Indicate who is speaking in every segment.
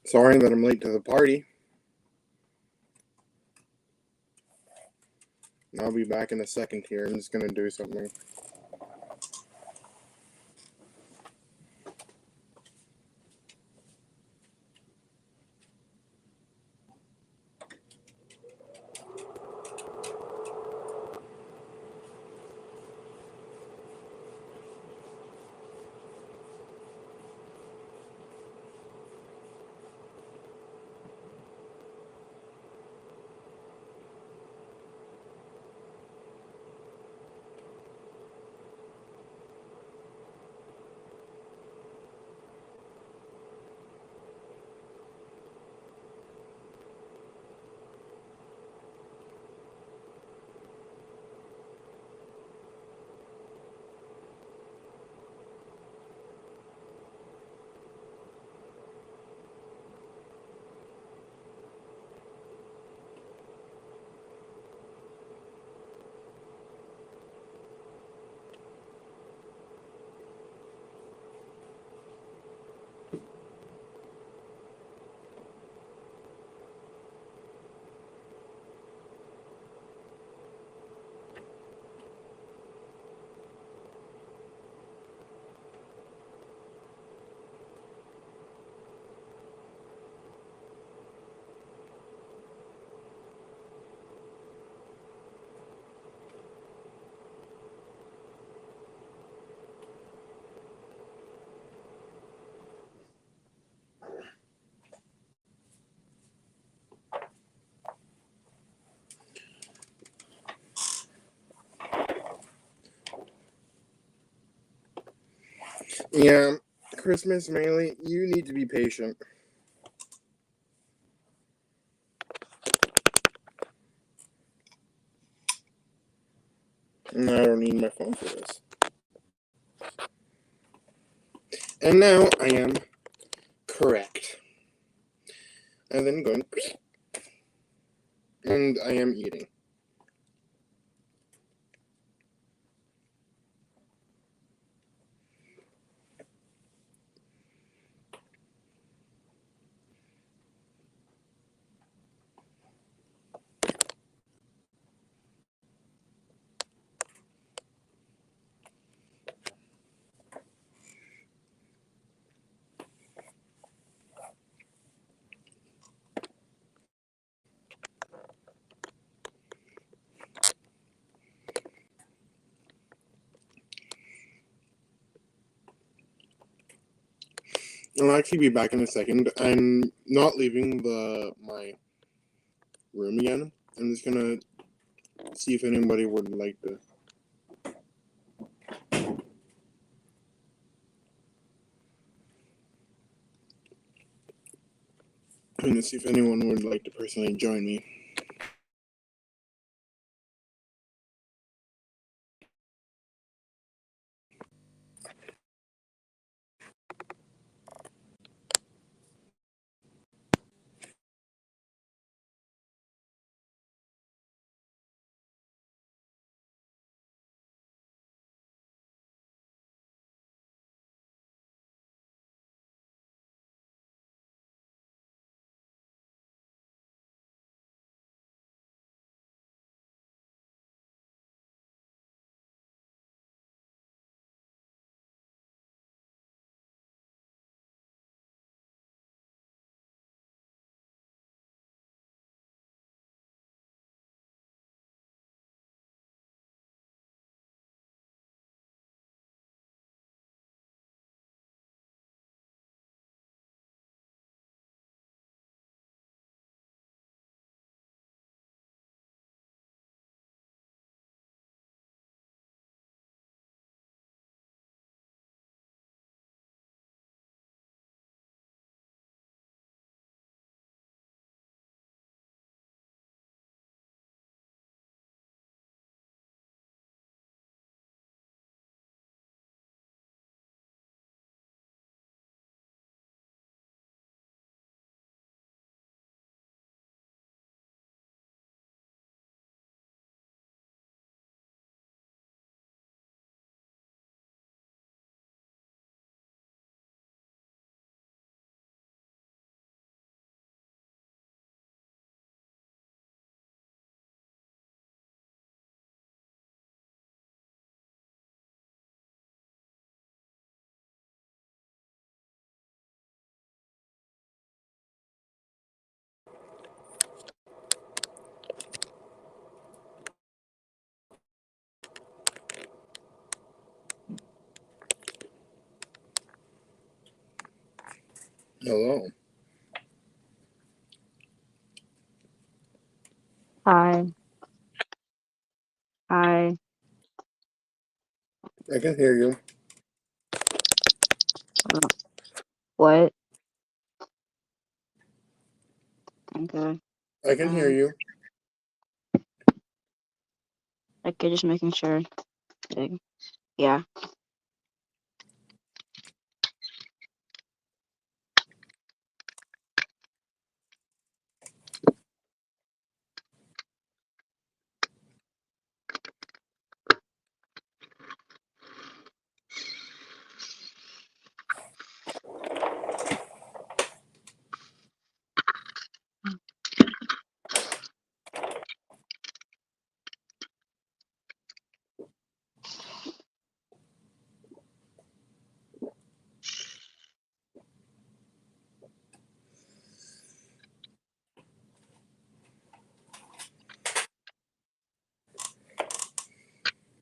Speaker 1: Sorry that I'm late to the party. I'll be back in a second here. I'm just gonna do something. Yeah, Christmas, Maylee, you need to be patient. And I don't need my phone for this. And now I am correct. And then going, and I am eating. I'll actually be back in a second. I'm not leaving my room again. I'm just gonna see if anybody would like to. I'm gonna see if anyone would like to personally join me. Hello.
Speaker 2: Hi. Hi.
Speaker 1: I can hear you.
Speaker 2: What? Okay.
Speaker 1: I can hear you.
Speaker 2: Okay, just making sure. Yeah.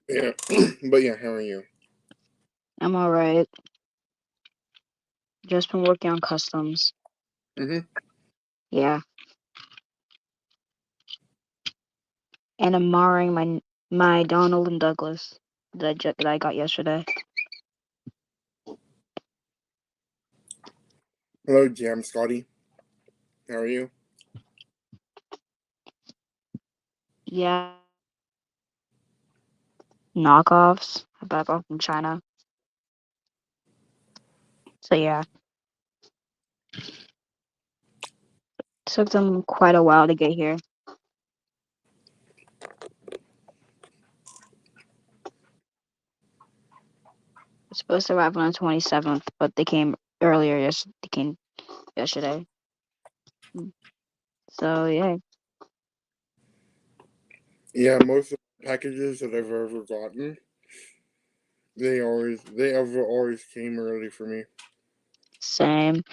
Speaker 1: Yeah. But yeah, how are you?
Speaker 2: I'm alright. Just been working on customs.
Speaker 1: Mm-hmm.
Speaker 2: Yeah. And I'm marring my Donald and Douglas that I got yesterday.
Speaker 1: Hello, Jam Scotty. How are you?
Speaker 2: Yeah. Knockoffs. I bought them from China. So yeah. Took them quite a while to get here. It's supposed to arrive on the 27th, but they came earlier. They came yesterday. So yeah.
Speaker 1: Yeah, most of the packages that I've ever gotten, they always came early for me.
Speaker 2: Same.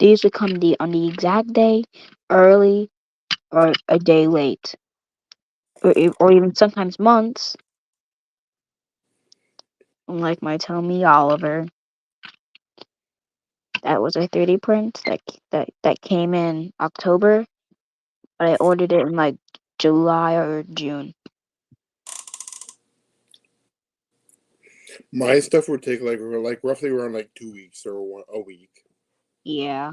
Speaker 2: These would come on the exact day, early, or a day late, or even sometimes months. Like my Tell Me Oliver, that was a 3D print that came in October, but I ordered it in like July or June.
Speaker 1: My stuff would take like roughly around like 2 weeks or a week.
Speaker 2: Yeah.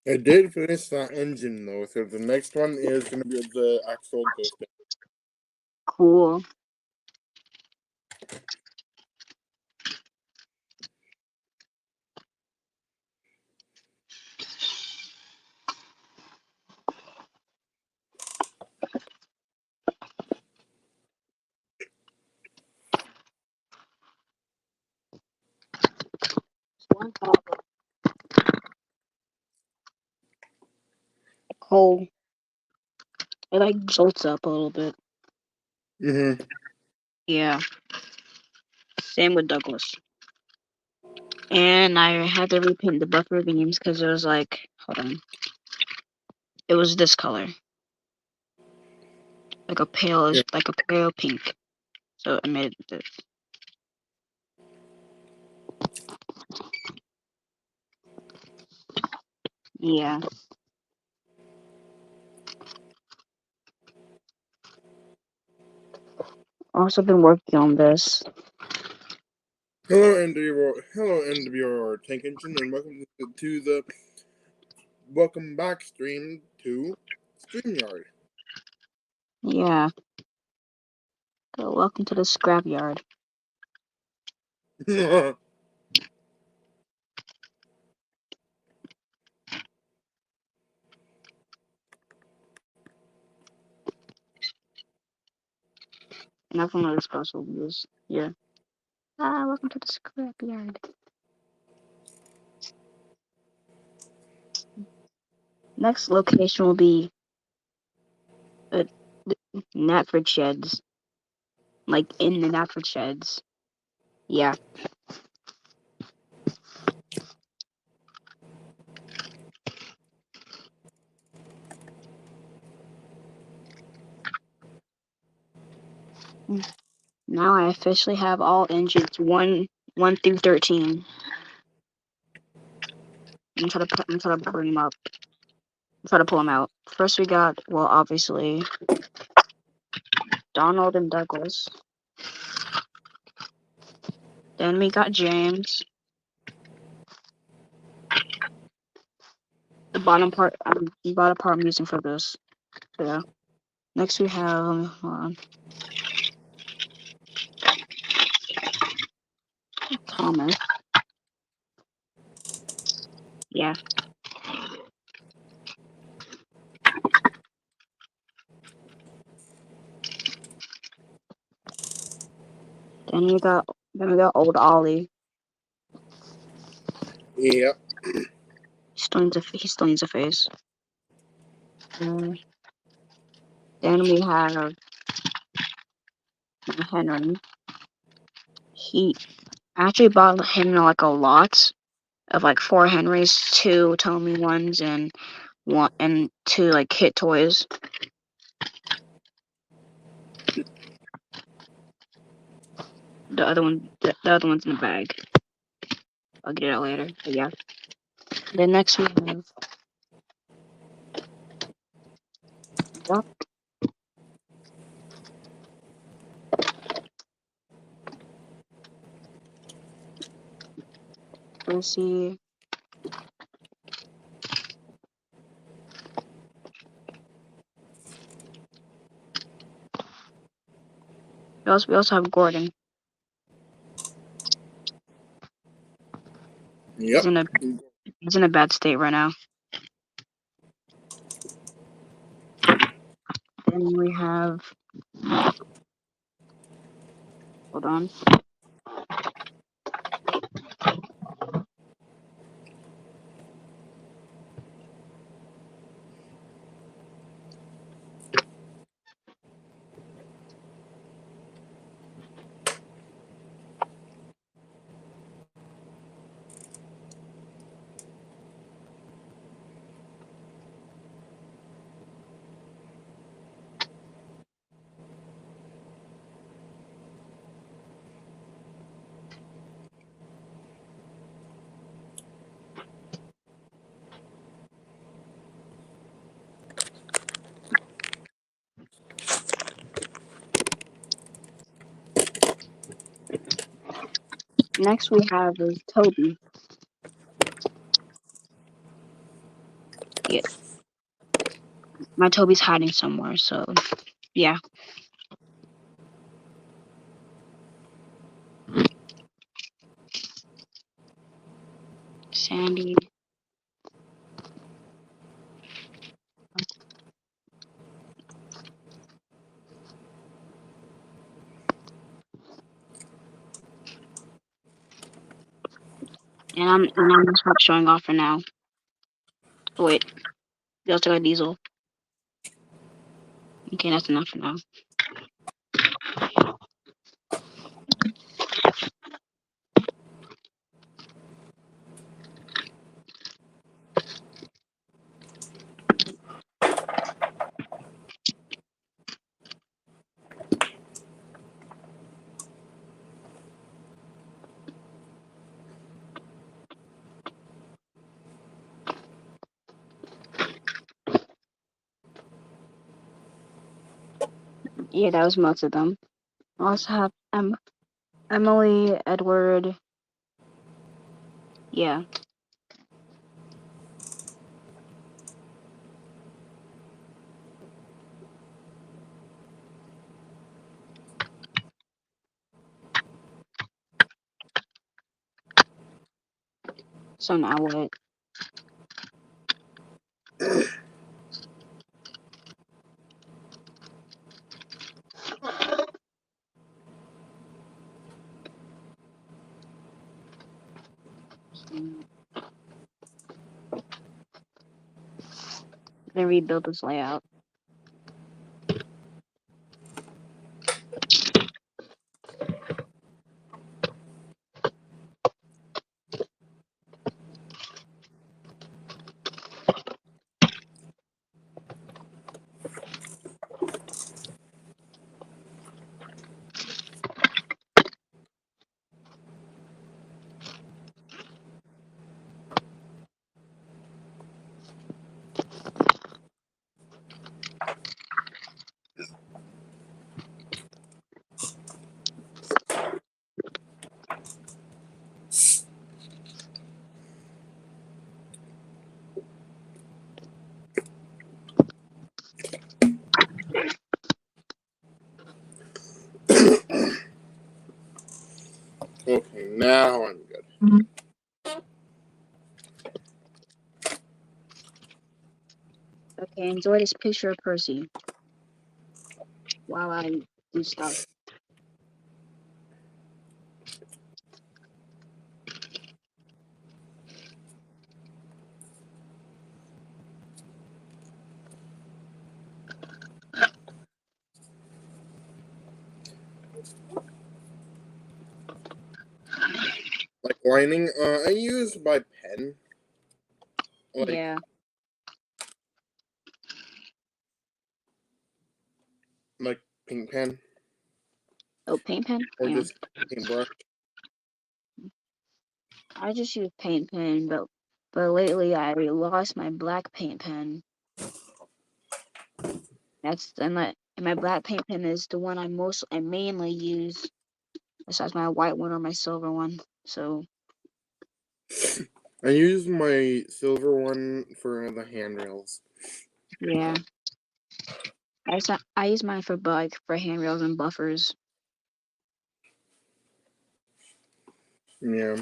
Speaker 1: I did finish that engine though, so the next one is gonna be the actual ghost.
Speaker 2: Cool. One problem. Cold. It like jolts up a little bit.
Speaker 1: Mm-hmm.
Speaker 2: Yeah. Same with Douglas. And I had to repaint the buffer beams because it was like, hold on, it was this color, like a
Speaker 1: Yeah.
Speaker 2: pale, like a pale pink. So I made it this. Yeah. Also been working on this.
Speaker 1: Hello NWR Tank Engine, and welcome back stream to StreamYard.
Speaker 2: Yeah. So welcome to the scrapyard. Nothing really special. Just yeah. Welcome to the scrapyard. Next location will be uh, Knapford Sheds. Like in the Knapford Sheds. Yeah. Now I officially have all engines 1 through 13. I'm trying to bring them up. Try to pull them out. First we got, well, obviously, Donald and Douglas. Then we got James. The bottom part I'm using for this. So, yeah. Next we have, hold on. Thomas. Yeah. Then we got old Ollie.
Speaker 1: Yep.
Speaker 2: He still needs a face. Then we have Henry. He actually bought him like a lot of like 4 Henrys, 2 Tommy ones, and 2 like Kit toys. The other one's in the bag. I'll get it out later. But yeah. Then next we have Duck. Percy. We also have Gordon.
Speaker 1: Yep.
Speaker 2: He's in a bad state right now. Then we have, hold on. Next we have is Toby. Yeah. My Toby's hiding somewhere, so yeah. Sandy. And I'm gonna stop showing off for now. Oh, wait. We also got Diesel. Okay, that's enough for now. Yeah, that was most of them. I also have Emily, Edward. Yeah. So now what? Then rebuild this layout.
Speaker 1: now I'm good.
Speaker 2: Okay, enjoy this picture of Percy while I do stuff.
Speaker 1: Like lining, I use my pen. Like,
Speaker 2: Yeah.
Speaker 1: like pink pen
Speaker 2: Oh, paint pen?
Speaker 1: or
Speaker 2: Yeah.
Speaker 1: just paintbrush.
Speaker 2: I just use paint pen, but lately I lost my black paint pen. And my black paint pen is the one I mainly use, besides my white one or my silver one. So
Speaker 1: I use my silver one for the handrails.
Speaker 2: yeah, I use mine for for handrails and buffers.
Speaker 1: Yeah.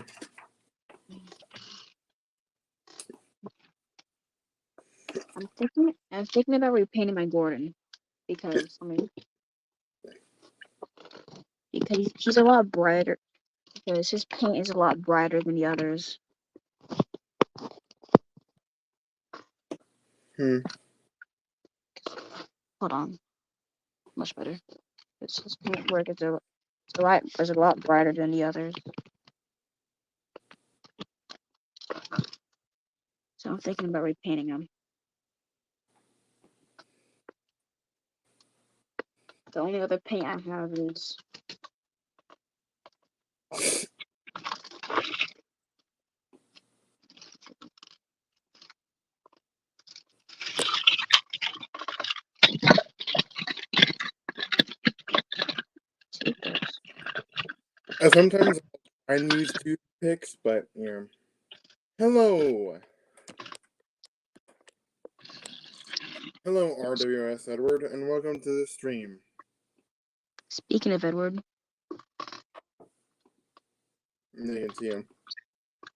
Speaker 2: I'm thinking about repainting my Gordon because he's a lot brighter. Because his paint is a lot brighter than the others. Hold on, much better. His paint work is a lot brighter than the others. So I'm thinking about repainting him. The only other paint I have is
Speaker 1: Sometimes I use toothpicks, but yeah. Hello, RWS Edward, and welcome to the stream.
Speaker 2: Speaking of Edward.
Speaker 1: You can see him.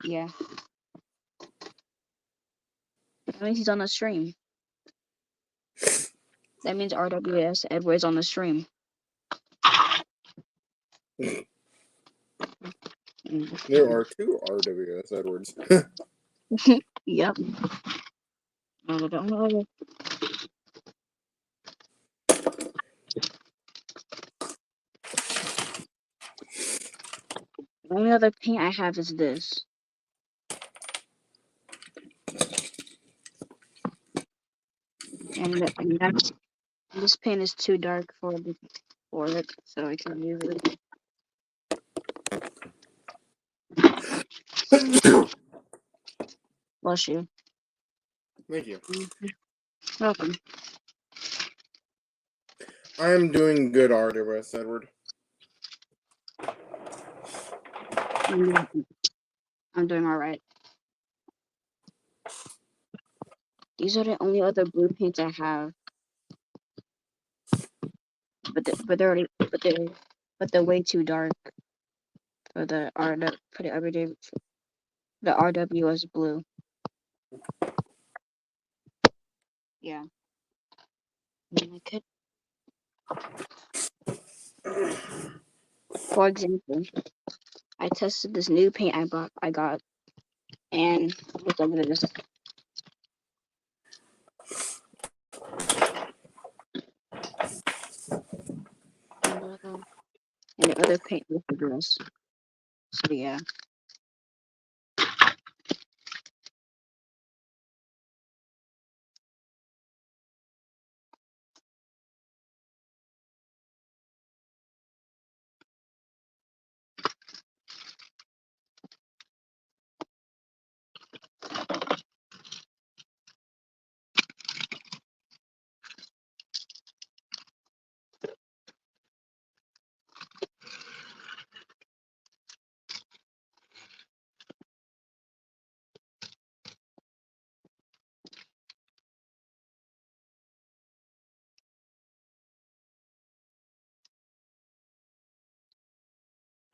Speaker 2: Yeah. That means he's on the stream. That means RWS Edward's on the stream.
Speaker 1: There are two RWS Edwards.
Speaker 2: Yep. No, the only other paint I have is this. And this paint is too dark for it, so I can use it. Bless you.
Speaker 1: Thank you.
Speaker 2: Welcome.
Speaker 1: I am doing good, RWS Edward.
Speaker 2: I'm doing alright. These are the only other blue paints I have. But they're way too dark for the RWS blue. Yeah. I could, for example, I tested this new paint I got, and look over this. And the other paint was for this. So yeah.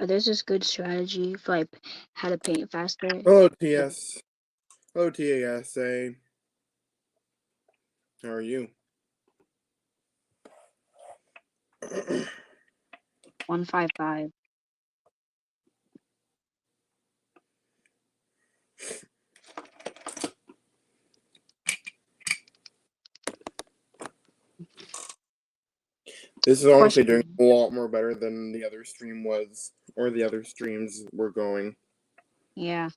Speaker 2: There's this good strategy for like how to paint faster.
Speaker 1: Hello, TS. Hello, TASA. How are you?
Speaker 2: 155.
Speaker 1: This is honestly doing
Speaker 2: Question.
Speaker 1: a lot more better than the other stream was, or the other streams were going.
Speaker 2: Yeah.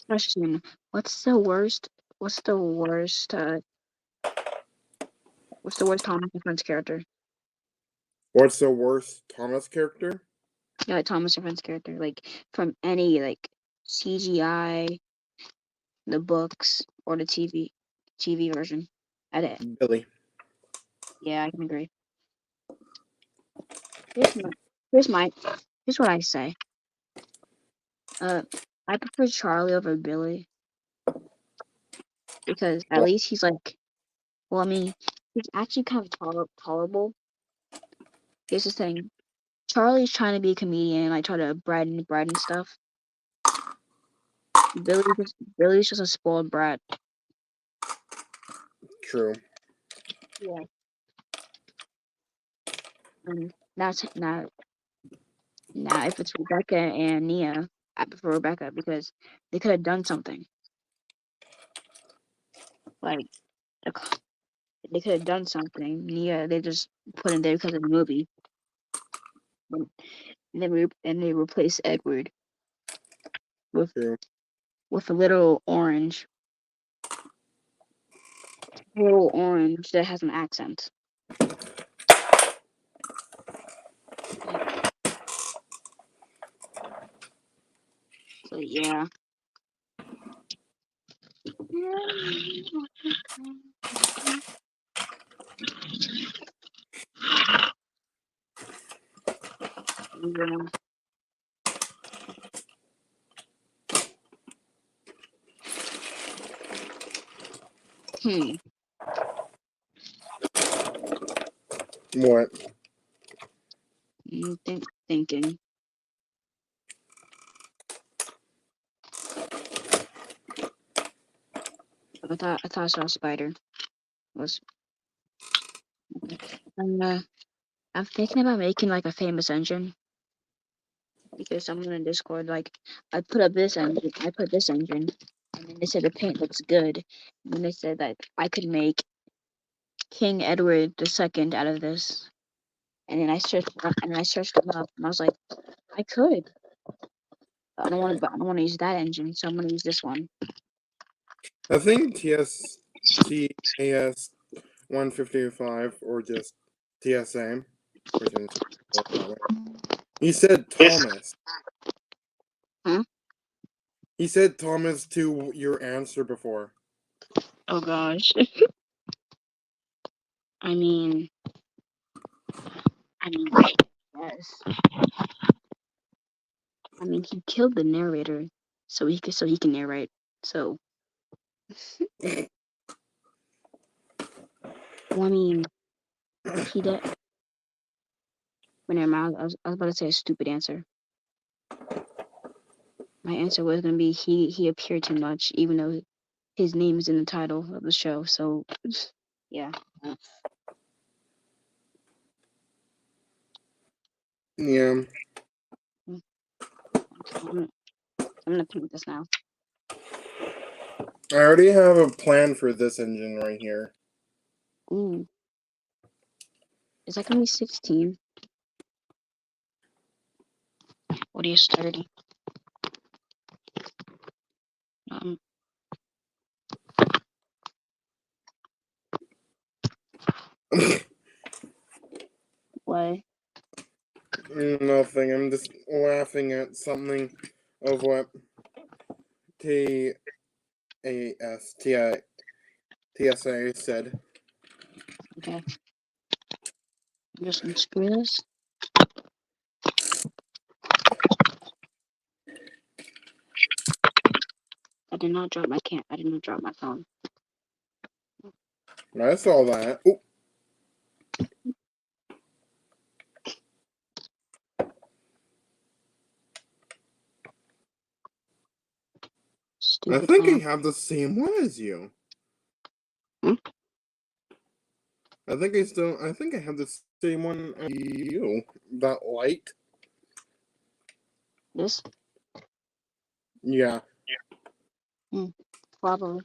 Speaker 2: Question. What's the worst? What's the worst? What's the worst Thomas and Friends character?
Speaker 1: What's the worst Thomas character?
Speaker 2: Yeah, like Thomas and Friends character, like from any like CGI, the books, or the TV version. At it.
Speaker 1: Billy.
Speaker 2: Yeah, I can agree. Here's my. Here's my. Here's what I say. I prefer Charlie over Billy because at
Speaker 1: Well,
Speaker 2: least he's like. Well, I mean, he's actually kind of tolerable. Here's the thing. Charlie's trying to be a comedian and like try to brighten stuff. Billy's just a spoiled brat.
Speaker 1: true.
Speaker 2: Yeah. And that's now if it's Rebecca and Nia, I prefer Rebecca because they could have done something. Like they could have done something. Nia, they just put in there because of the movie. And they replace Edward with
Speaker 1: True.
Speaker 2: with a little orange that has an accent. So yeah. Yeah.
Speaker 1: What?
Speaker 2: Thinking. I thought I saw a spider. Was I'm thinking about making like a famous engine because someone in Discord like I put this engine, and then they said the paint looks good, and then they said that I could make King Edward II out of this, and then I searched them up, and I was like, I could. But I don't want to use that engine, so I'm gonna use this one.
Speaker 1: I think TAS 155 or just TSA. He said Thomas.
Speaker 2: Huh?
Speaker 1: He said Thomas to your answer before.
Speaker 2: Oh gosh. I mean, yes. I mean, he killed the narrator, so he can narrate. So, well, I mean, he did. Whenever I was about to say a stupid answer. My answer was gonna be he appeared too much, even though his name is in the title of the show. So, yeah.
Speaker 1: Yeah.
Speaker 2: I'm gonna paint this now.
Speaker 1: I already have a plan for this engine right here.
Speaker 2: Ooh. Is that gonna be 16? What are you 30? What?
Speaker 1: Nothing. I'm just laughing at something of what TAS TSA said.
Speaker 2: Okay. I'm just gonna screw this. I did not drop my phone.
Speaker 1: I saw that. Ooh. I
Speaker 2: Stupid
Speaker 1: think I
Speaker 2: lamp.
Speaker 1: have the same one as you.
Speaker 2: Hmm?
Speaker 1: I think I have the same one as you. That light.
Speaker 2: This?
Speaker 1: Yeah.
Speaker 2: Probably.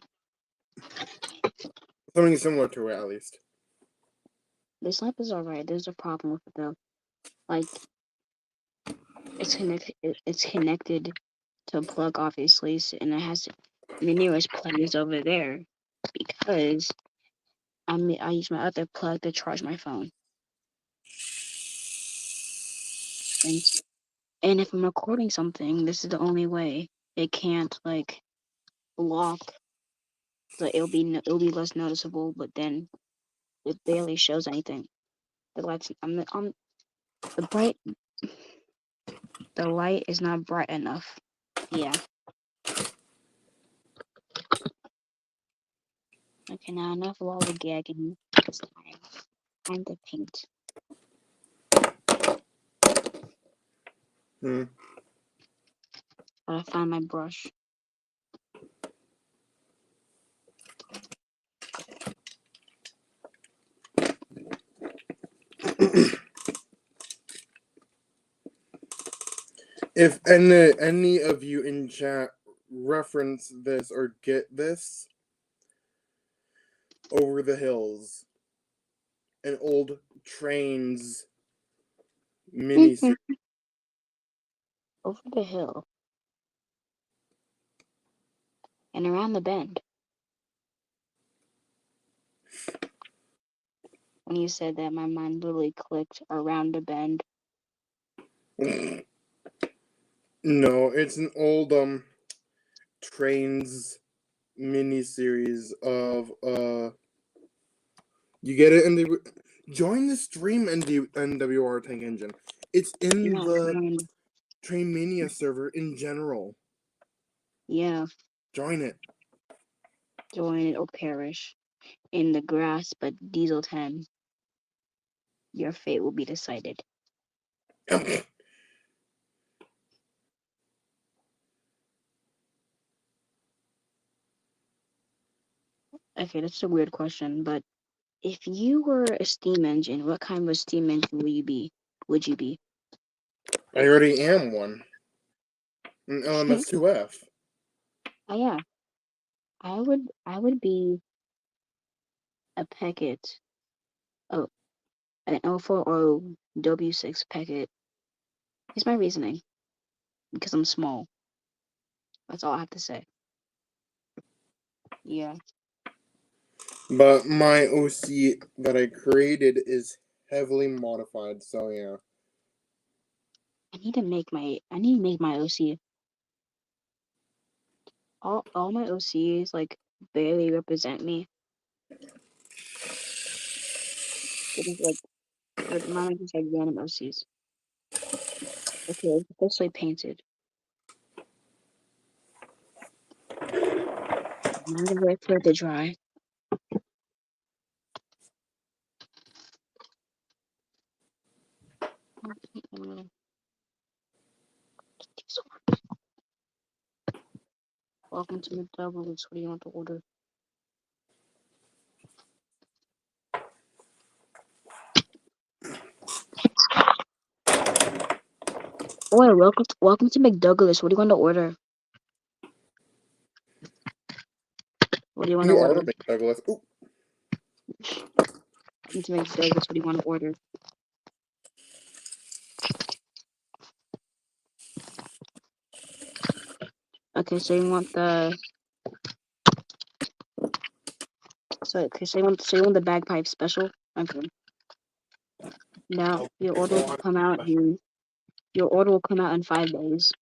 Speaker 1: Something similar to it, at least.
Speaker 2: This lamp is alright. There's a problem with it though. Like, it's connected to a plug, obviously, and it has the nearest plug is over there because I use my other plug to charge my phone. And if I'm recording something, this is the only way. It can't like block, so it'll be less noticeable. But then it barely shows anything. The lights, the light is not bright enough. Yeah. Okay, now enough lollygagging. It's time to paint. Gotta find my brush.
Speaker 1: If any of you in chat reference this or get this, Over the Hills, an old Trains miniseries.
Speaker 2: Over the hill and around the bend. When you said that, my mind literally clicked around the bend.
Speaker 1: No, it's an old Trains miniseries of you get it in the join the stream NWR Tank Engine. It's in
Speaker 2: No,
Speaker 1: the Train Mania server in general.
Speaker 2: yeah,
Speaker 1: Join it.
Speaker 2: join it or perish. In the grass, but Diesel 10, your fate will be decided. Okay, that's a weird question, but if you were a steam engine, what kind of steam engine would you be?
Speaker 1: I already am one. An LMS2F.
Speaker 2: Oh yeah, I would be a Packet. Oh, an L4O W6 Packet. Here's my reasoning. Because I'm small. That's all I have to say. Yeah.
Speaker 1: But my OC that I created is heavily modified, so yeah.
Speaker 2: I need to make my OC. All my OCs like barely represent me. It is like mine are just like random OCs. Okay, it's officially painted. I'm gonna wait for it to dry. Welcome to McDoubles. What do you want to order? Oh, yeah, welcome to McDouglas. What do you want to order? What do you want to
Speaker 1: You are
Speaker 2: order?
Speaker 1: Douglas. Ooh.
Speaker 2: Welcome to McDouglas. What do you want to order? Okay, so you want the so you want the bagpipe special? Okay. Now your order will come out in 5 days.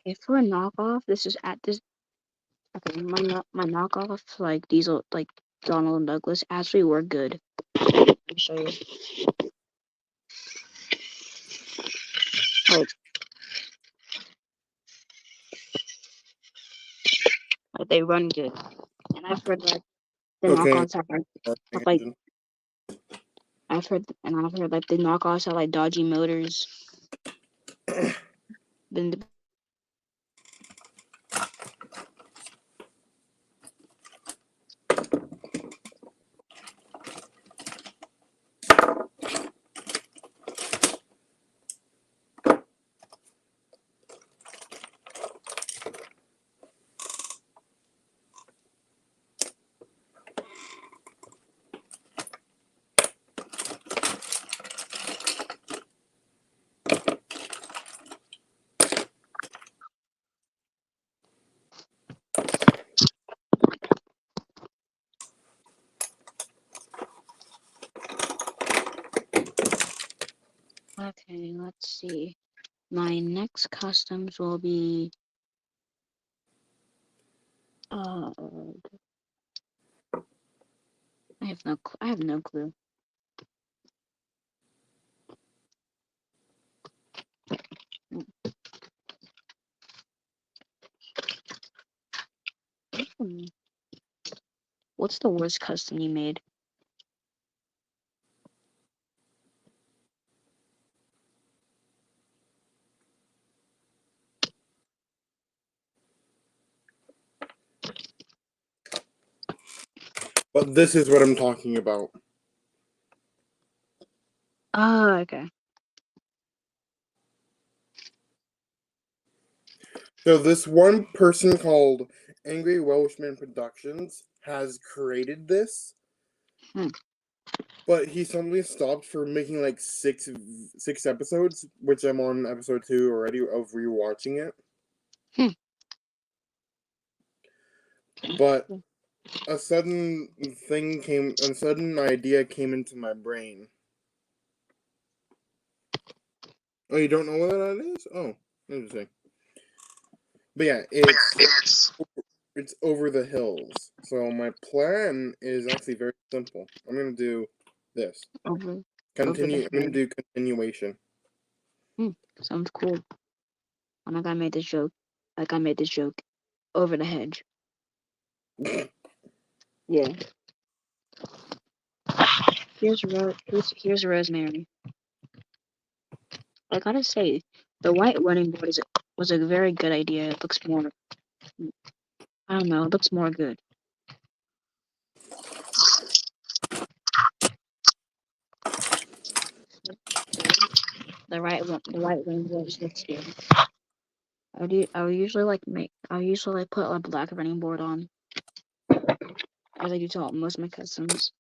Speaker 2: Okay, for a knockoff, this is at this. Okay, my knockoff like Diesel like Donald and Douglas actually work good. Let me show you. Like, Like they run good. And I've heard that the
Speaker 1: Okay.
Speaker 2: knockoffs have like I've heard like the knockoffs have like dodgy motors. Been Okay, let's see. My next customs will be I have no clue. Hmm. What's the worst custom you made?
Speaker 1: But this is what I'm talking about.
Speaker 2: Oh, okay.
Speaker 1: So this one person called Angry Welshman Productions has created this, but he suddenly stopped for making like six episodes, which I'm on episode 2 already of rewatching it. But a sudden idea came into my brain. Oh, you don't know what that is? Oh, interesting. But yeah, it's Over the Hills. So my plan is actually very simple. I'm gonna do this.
Speaker 2: Over
Speaker 1: I'm gonna do continuation.
Speaker 2: Sounds cool. Oh my god, I made this joke. Like I made this joke. Over the hedge. Yeah. Here's Rosemary. I gotta say, the white running board was a very good idea. It looks more, I don't know, it looks more good. The white running board just looks good. I usually put a black running board on, as I do to most of my customs.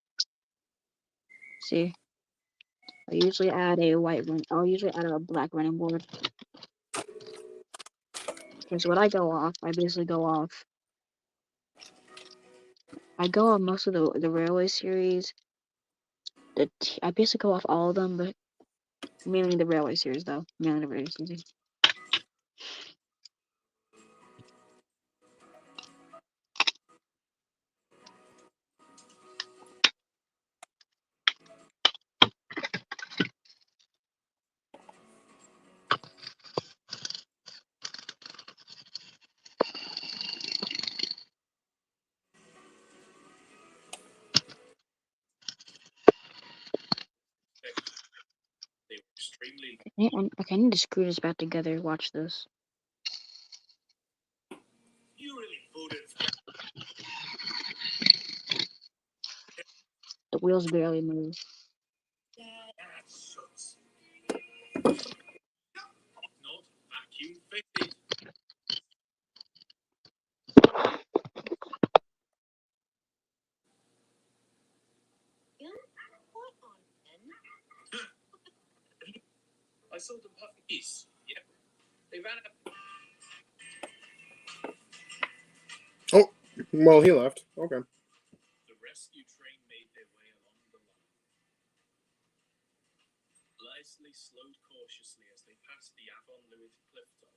Speaker 2: See, I'll usually add a black running board. Because when I go off, I basically go off. I go on most of the railway series. I basically go off all of them, but mainly the railway series though. Mainly the railway series. Okay, I need to screw this back together. Watch this. The wheels barely move.
Speaker 3: I sold them puppies. Yep. They ran up.
Speaker 1: Oh, well, he left. Okay.
Speaker 3: The rescue train made their way along the line. Leslie slowed cautiously as they passed the Avon Lewis cliff top.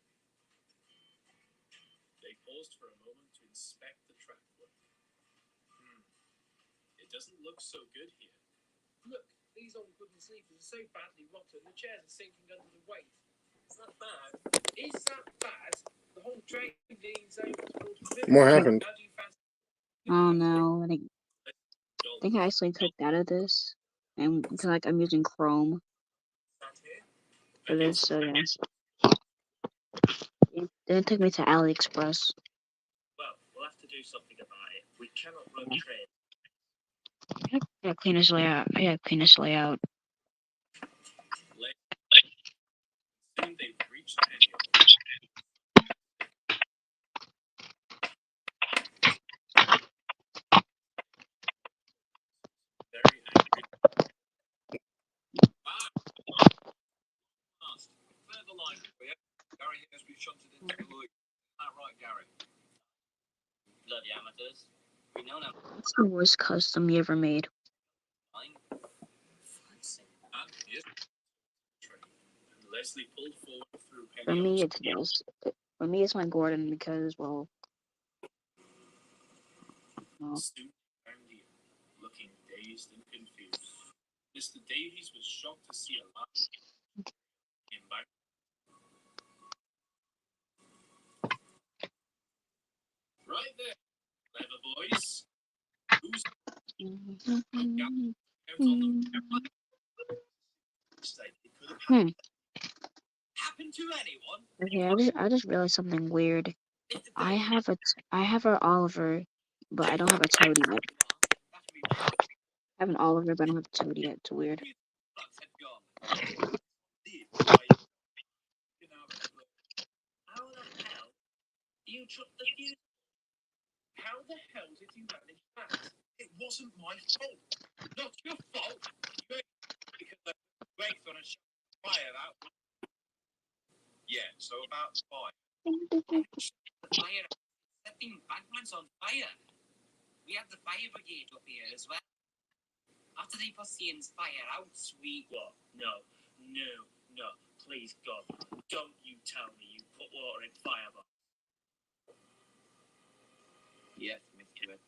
Speaker 3: They paused for a moment to inspect the track work. It doesn't look so good here. Look, these old wooden sleepers are so badly rotten, the chairs are sinking under the weight. Is that bad? Is that bad? The whole train needs a full
Speaker 1: What happened?
Speaker 3: How do you fancy?
Speaker 2: Oh no, I think I actually clicked out of this, and because like I'm using Chrome for this, so yeah. Then it took me to AliExpress.
Speaker 3: Well, we'll have to do something about it. We cannot run
Speaker 2: Yeah.
Speaker 3: trains.
Speaker 2: I gotta clean this layout. I gotta clean this layout.
Speaker 3: Soon they've reached Penny. Very angry. Further line for you. Gary has been shunted into the Louis. Isn't that right, Gary? Bloody amateurs. We know now.
Speaker 2: What's the worst custom you ever made?
Speaker 3: And here's the train. And Leslie pulled forward through Penny.
Speaker 2: For me, it's this. For me, it's my Gordon because, well,
Speaker 3: Soon found Ian, looking dazed and confused. Mr. Davies was shocked to see a light came back. Right there, clever boys. Who's out on the it could have happened to anyone?
Speaker 2: Okay, I just realized something weird. I have a Oliver, but I don't have a Toady yet. I have an Oliver, but I don't have a Toady yet. It's weird.
Speaker 3: How the hell? You took the fuse. How the hell did you manage that? It wasn't my fault. Not your fault. You ain't because the brakes on a fire out. Yeah, so about fire. Fire. Setting embankments on fire. We had the fire brigade up here as well. After they put Ian's fire out, we... What? No. Please, God. Don't you tell me you put water in firebox. Yes, Mr. Edmondson.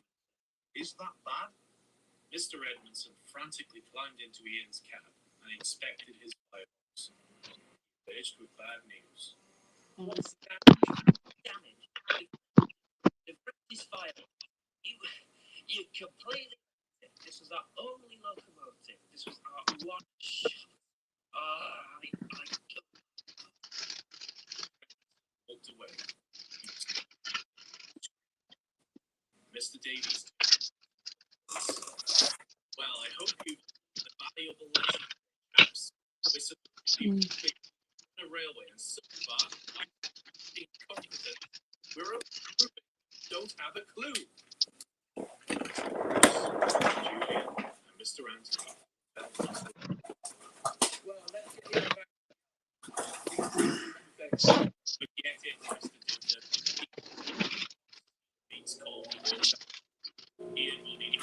Speaker 3: Is that bad? Mr. Edmondson frantically climbed into Ian's cab and inspected his firebox. Finished with bad news. What's the damage? The British fire. You completely... This was our only locomotive. This was our one shot. I walked away. Mr. Davies. Well, I hope you the valuable lesson. Perhaps we a railway and so far I'm incompetent. We're a group don't have a clue. Julian and Mr. Anthony. Well, let's get it back. Forget it, Mr. Ginger. Means cold. Ian will need you.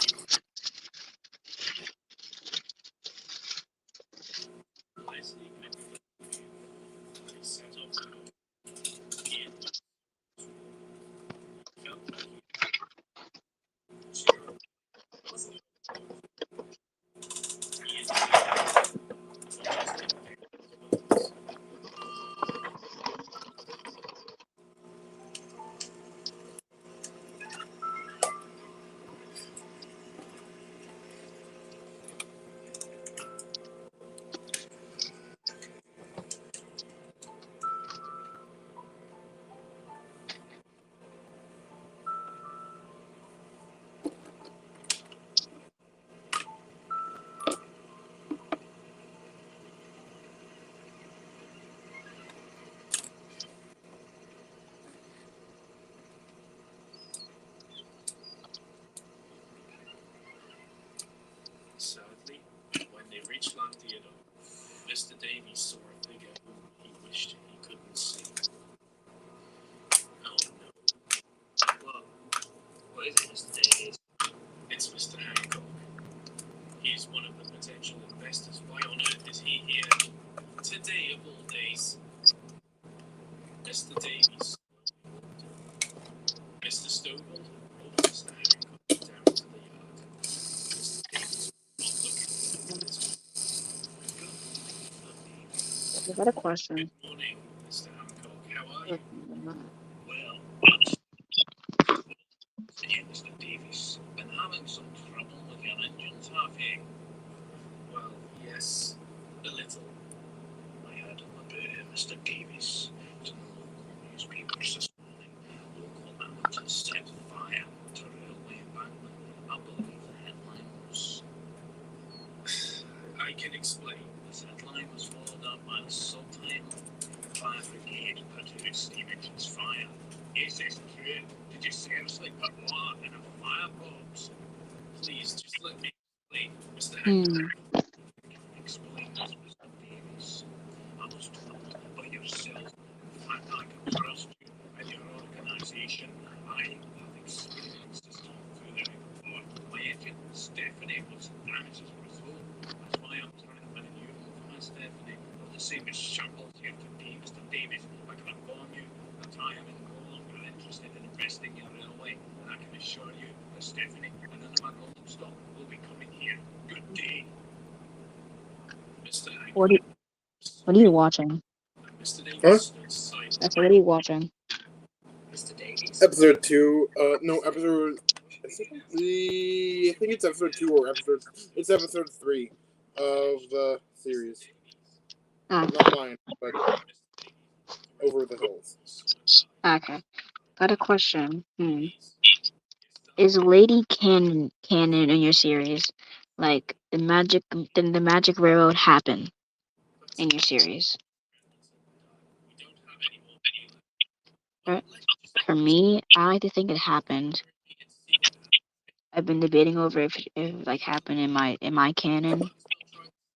Speaker 3: Leslie set off the door. Ian felt like sadly, when they reached Llandiano, Mr. Davies saw a figure whom he wished he couldn't see. Oh no. Well, what is it, Mr. Davies? It's Mr. Hancock. He's one of the potential investors. Why on earth is he here? Today of all days. Mr. Davies. Mr. Stowell rolled Mr. Hancock down to the yard. Mr. Davies was not looking
Speaker 2: I got a question.
Speaker 3: Good morning, Mr. Hancock. How are you? half here. Well, yes, a little. I heard on the bear, Mr. Davis, to the local newspaper this morning. Local amateurs set fire to railway embankment. I believe the headline was. I can explain. This headline was followed up by the subtitle: Fire Brigade put to extinguish fire. Is this true? Did you seriously put water in a firebox? Please, just let me explain, Mr. Hancock. Explain this, Mr. Davis. I was told by yourself that I can trust you and your organization. I have experienced this all through the report. My agent, Stephanie, was damaged as a result. That's why I'm trying to find a new home for my Stephanie. Not the same as shambles here today, Mr. Davis. I can inform you that I am no longer interested in investing in a railway, and I can assure you that Stephanie and none of my rolling stock will be coming here. Good day. Mr.
Speaker 2: What are you watching?
Speaker 3: Mr.
Speaker 1: Huh?
Speaker 3: Davis stood silent.
Speaker 2: That's what are you watching?
Speaker 3: Mr. Davis.
Speaker 1: Episode 2. No, episode. I think it's episode 2 or episode. It's episode 3 of the series.
Speaker 2: Ah,
Speaker 1: Not mine, but Over the Hills.
Speaker 2: okay. Got a question. Is Lady canon in your series? Like the magic railroad happen in your series? For me, I like to think it happened. I've been debating over if it like happened in my canon,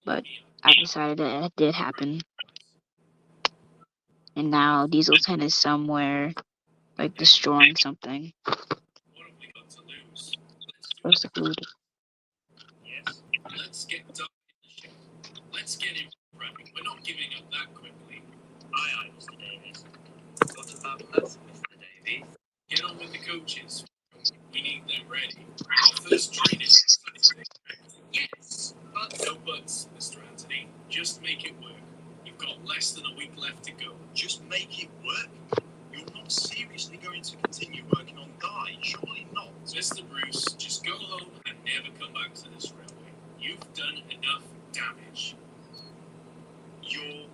Speaker 2: but I decided that it did happen. And now Diesel 10 is somewhere like destroying something. Where's the food?
Speaker 3: Yes, let's get done in the show. Let's get it running. We're not giving up that quickly. Aye, Mr. Davis. What about us, Mr. Davis? Get on with the coaches. We need them ready. Our first train is Saturday. Yes, but no buts, Mr. Anthony. Just make it work. You've got less than a week left to go. Just make it work? You're not seriously going to continue working on Guy, surely not. Mr. Bruce, just go home and never come back to this railway. You've done enough damage. You're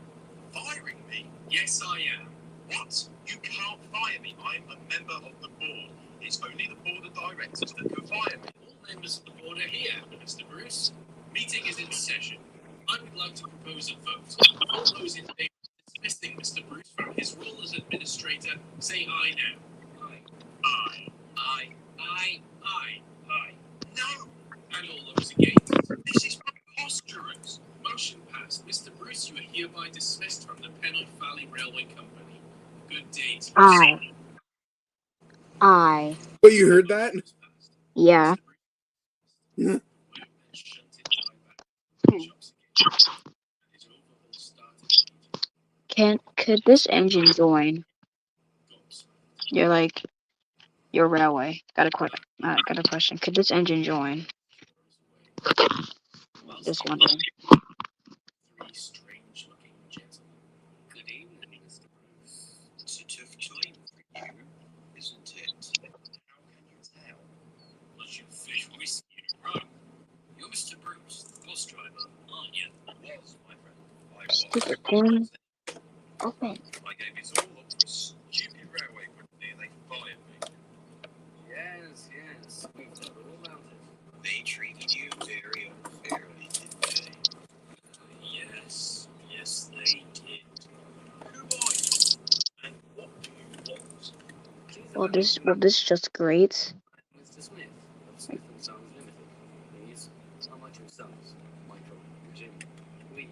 Speaker 3: firing me? Yes, I am. What? You can't fire me. I'm a member of the board. It's only the board of directors that can fire me. All members of the board are here, Mr. Bruce. Meeting is in session. I would like to propose a vote. All those in favor of dismissing Mr. Bruce from his role as administrator, say aye now. Aye. Aye. Aye. Aye. Aye. Aye. No! And all those against. This is preposterous. Motion passed. Mr. Bruce, you are hereby dismissed from the Pennock Valley Railway Company. Good day to you.
Speaker 2: Aye.
Speaker 1: But you heard that?
Speaker 2: Yeah. Could this engine join your railway? Got a question. Could this engine join? Just wondering.
Speaker 3: Three strange-looking gentlemen. Good evening, Mr. Bruce. It's a tough time for you, isn't it? How can you tell? Unless you fish whiskey and rum. You're Mr. Bruce, the bus driver, aren't you? Was, my friend. I was.
Speaker 2: Stupid thing. Open.
Speaker 3: I gave it all up for a stupid railway company and they fired me. Yes, we've heard all about it. They treated you very unfairly, didn't they? Yes, they did. Who are you? And what do you want?
Speaker 2: Well, this is just great.
Speaker 4: Mr. Smith of Smith & Sons Limited. These are my two sons, Michael and Jimmy. We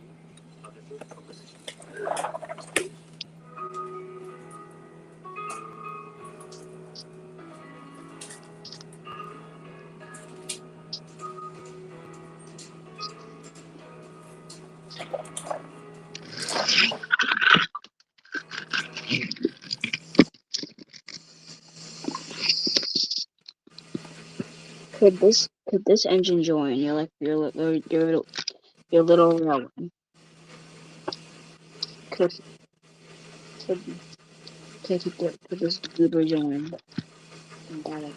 Speaker 4: have a good proposition.
Speaker 2: Could this engine join? Your little railway. Could this Uber join? Got it.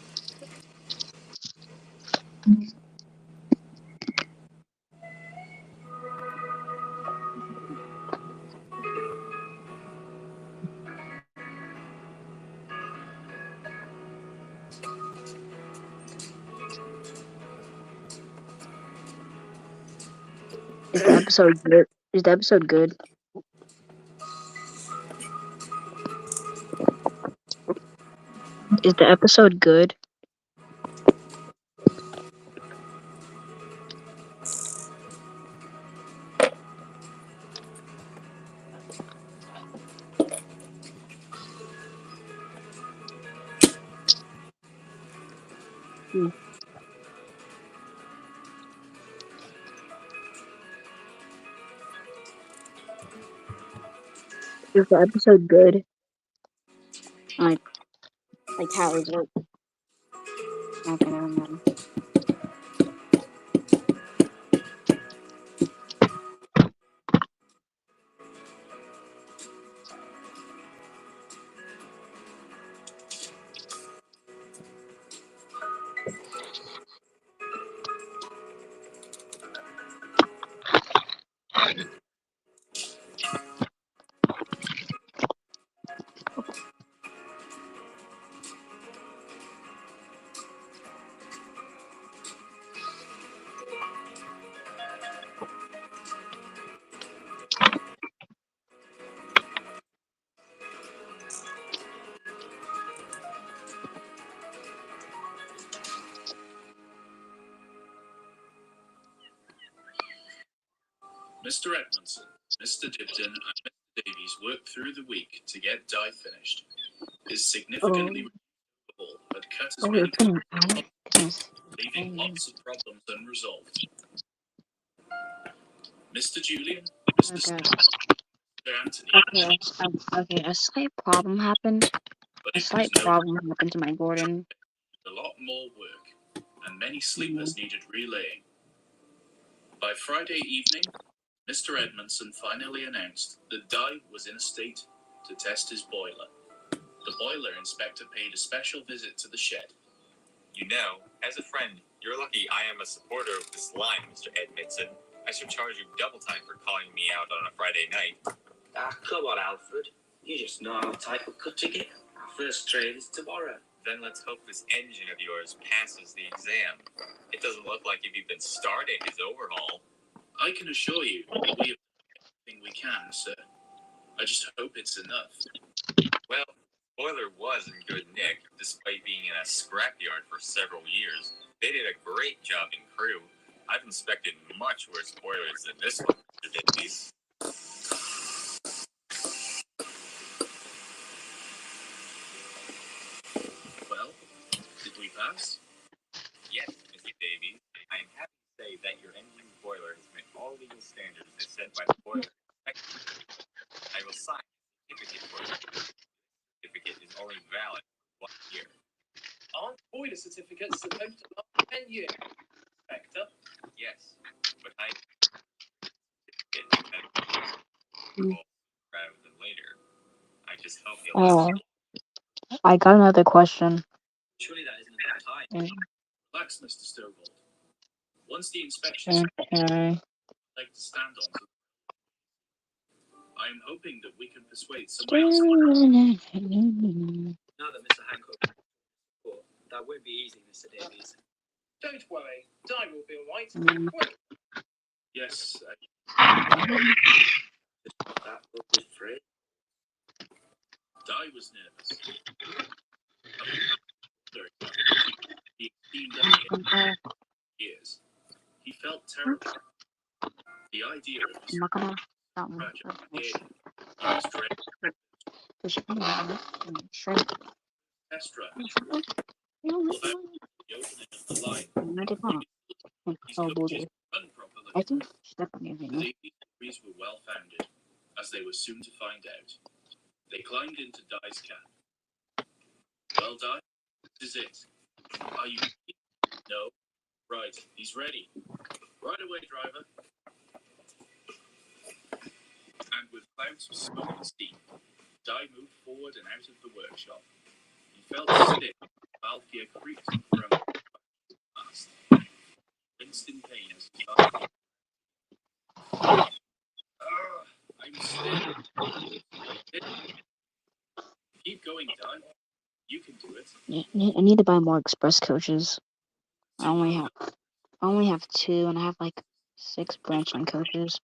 Speaker 2: Is the episode good? Is the episode good? Is the episode good? Is the episode good? Like how is it? Okay, never mind.
Speaker 3: Mr. Edmondson, Mr. Dibden, and Mr. Davies worked through the week to get Die finished. His significantly reduced had cut as
Speaker 2: Oh,
Speaker 3: many
Speaker 2: it's gonna die. Goodness.
Speaker 3: leaving
Speaker 2: Oh,
Speaker 3: lots of problems unresolved. Mr. Julian, Mr.
Speaker 2: okay.
Speaker 3: Stone, Mr. Anthony,
Speaker 2: Okay. A slight problem happened.
Speaker 3: but
Speaker 2: A
Speaker 3: it was
Speaker 2: slight
Speaker 3: no
Speaker 2: problem happened to my Gordon.
Speaker 3: a lot more work, and many sleepers needed relaying. By Friday evening, Mr. Edmondson finally announced that Die was in a state to test his boiler. The boiler inspector paid a special visit to the shed.
Speaker 5: You know, as a friend, you're lucky I am a supporter of this line, Mr. Edmondson. I should charge you double time for calling me out on a Friday night.
Speaker 4: Ah, come on, Alfred. You just know how tight we're cutting it. Our first train is tomorrow.
Speaker 5: Then let's hope this engine of yours passes the exam. It doesn't look like you've even started his overhaul.
Speaker 3: I can assure you that we have done everything we can, sir. I just hope it's enough.
Speaker 5: Well, boiler was in good nick, despite being in a scrapyard for several years. They did a great job in crew. I've inspected much worse boilers than this one, Mr. Davies.
Speaker 3: Well, did we pass?
Speaker 5: Yes, Mr. Davies. I am happy to say that your engine boiler has met all legal standards as set by the boiler inspector. I will sign a certificate for you. The certificate is only valid for 1 year.
Speaker 3: Aren't boiler certificates supposed to last 10 years, Inspector?
Speaker 5: Yes, but I rather than later. I just hope you'll
Speaker 2: I got another question.
Speaker 4: Surely that isn't enough time.
Speaker 3: Relax, Mr. Stovall. Once the inspection is
Speaker 2: Okay.
Speaker 3: like to stand on, I am hoping that we can persuade someone else.
Speaker 4: Now that Mr. Hancock, that won't be easy, Mr. Davies.
Speaker 3: Don't worry, Di will be all right.
Speaker 2: Mm.
Speaker 3: Yes,
Speaker 4: That book was free.
Speaker 3: Di was nervous. He seemed up years. He felt terrible. The idea of
Speaker 2: I'm
Speaker 3: his
Speaker 2: not gonna stop me.
Speaker 3: project was dreadful.
Speaker 2: Shrimp.
Speaker 3: Test drive.
Speaker 2: No,
Speaker 3: Although the opening of the line,
Speaker 2: I did not.
Speaker 3: his
Speaker 2: Oh,
Speaker 3: coaches
Speaker 2: boy.
Speaker 3: run properly.
Speaker 2: I think Stephanie
Speaker 3: The
Speaker 2: did.
Speaker 3: Davies theories were well founded, as they were soon to find out. They climbed into Di's cab. Well, Di, this is it. Are you ready? No. Right, he's ready. Right away, driver. And with clouds of smoke and steam, Di moved forward and out of the workshop. He felt stiff. Valve gear creaked from fast. Winced in pain as he started. I'm stiff. Keep going, Di. You can do it.
Speaker 2: I need to buy more express coaches. I only have 2, and I have like 6 branching coaches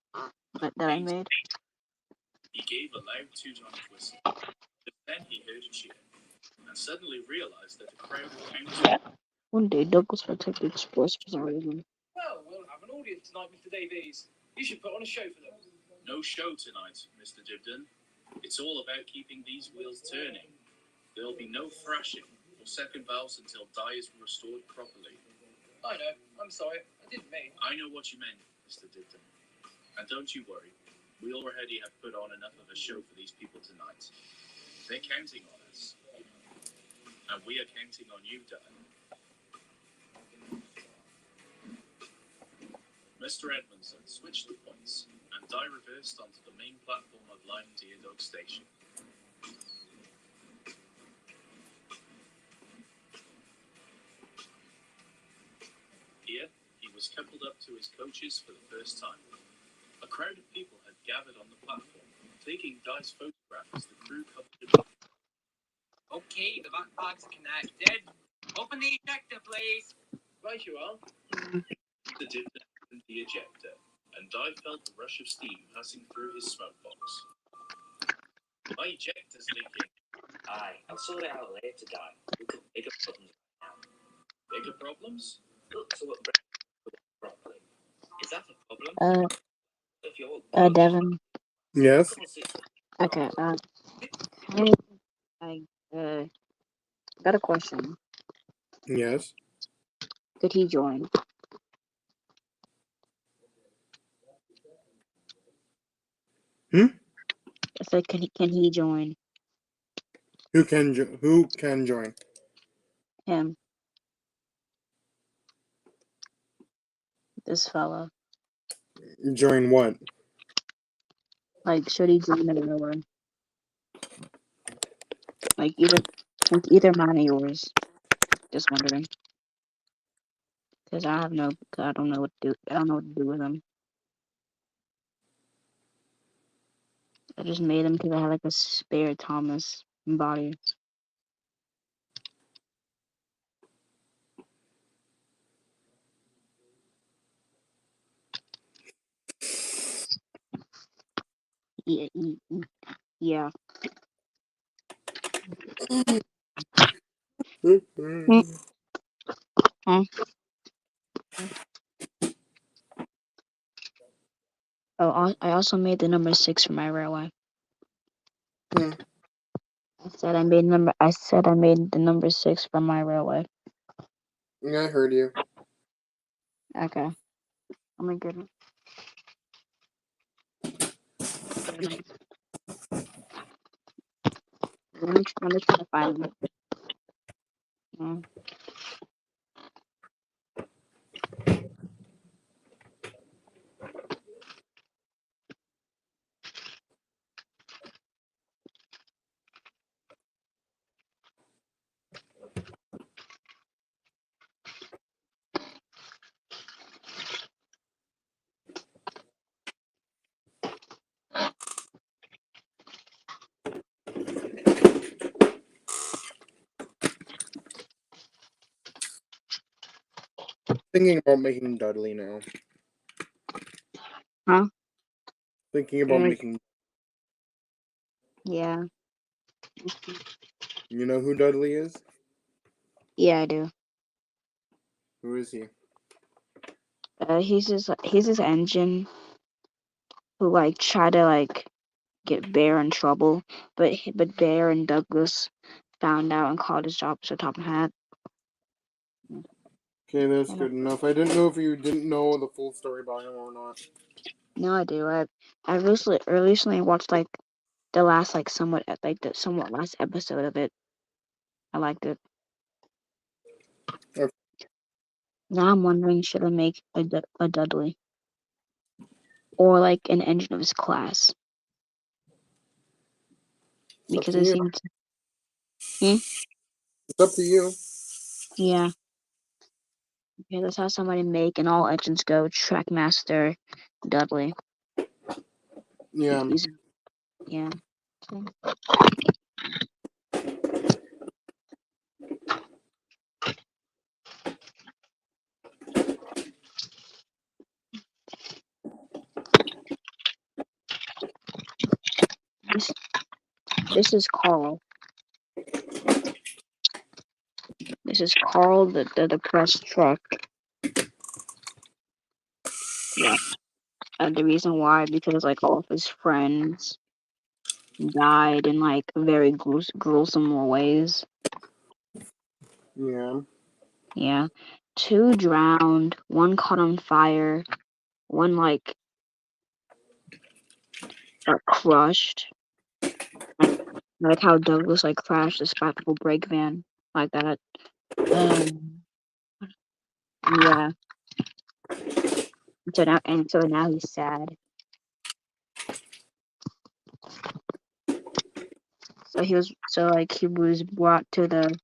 Speaker 2: that I made.
Speaker 3: He gave a loud Teutonic whistle. But then he heard a cheer, and suddenly realized that the crowd counted.
Speaker 2: One day, Douglas protected sports bizarrism.
Speaker 4: Well, we'll have an audience tonight, Mr. Davies. You should put on a show for them.
Speaker 3: No show tonight, Mr. Dibdin. It's all about keeping these wheels turning. There'll be no thrashing or second valves until dye is restored properly.
Speaker 4: I know. I'm sorry. I didn't mean.
Speaker 3: I know what you meant, Mr. Dibdin. And don't you worry. We already have put on enough of a show for these people tonight. They're counting on us. And we are counting on you, Dan. Mr. Edmondson switched the points, and Dye reversed onto the main platform of Line Deodog Station. Here, he was coupled up to his coaches for the first time. A crowd of people had gathered on the platform, taking Dye's photograph as the crew covered him.
Speaker 5: Okay, the back bags are connected. Open the ejector, please.
Speaker 4: Right you are.
Speaker 3: The Dibdin opened the ejector, and Dye felt the rush of steam passing through his smoke box. My ejector's leaking.
Speaker 4: Aye, I'll sort it out later, Di. We've got bigger problems right now.
Speaker 3: Bigger problems?
Speaker 4: Look to what properly. Is that a problem? If you're
Speaker 2: Devin.
Speaker 1: Yes.
Speaker 2: Okay, I got a question.
Speaker 1: Yes.
Speaker 2: Could he join? I said, can he join
Speaker 1: Who can join?
Speaker 2: him? This fella.
Speaker 1: Join what?
Speaker 2: Like, should he join the railroad? Like, either mine or yours. Just wondering. Because I don't know what to do. I don't know what to do with him. I just made him because I had like a spare Thomas body. Yeah. Oh, I also made the number 6 for my railway.
Speaker 1: Hmm.
Speaker 2: I said I made the number 6 for my railway.
Speaker 1: Yeah, I heard you.
Speaker 2: Okay. Oh my goodness. I'm just trying to find them. Mm.
Speaker 1: Thinking about making Dudley now.
Speaker 2: Huh?
Speaker 1: Thinking about making.
Speaker 2: Yeah.
Speaker 1: You know who Dudley is?
Speaker 2: Yeah, I do.
Speaker 1: Who is he?
Speaker 2: He's this engine who like tried to like get Bear in trouble, but Bear and Douglas found out and called his job so Top Hat.
Speaker 1: Okay, that's good enough. I didn't know if you didn't know the full story about him or not.
Speaker 2: No, I do. I recently watched like the last the somewhat last episode of it. I liked it.
Speaker 1: Okay.
Speaker 2: Now I'm wondering, should I make a Dudley or like an engine of his class?
Speaker 1: It's up
Speaker 2: Because
Speaker 1: to
Speaker 2: it
Speaker 1: you.
Speaker 2: seems,
Speaker 1: It's up to you.
Speaker 2: yeah. Okay, let's have somebody make an all engines go Trackmaster Dudley.
Speaker 1: Yeah.
Speaker 2: Yeah. This is Carl. This is Carl, the depressed truck. Yeah. And the reason why, because like all of his friends died in like very gruesome ways.
Speaker 1: Yeah.
Speaker 2: Yeah. 2 drowned, 1 caught on fire, 1 like got crushed. Like how Douglas like crashed the spectacle brake van like that. Yeah. So now he's sad. He was brought to the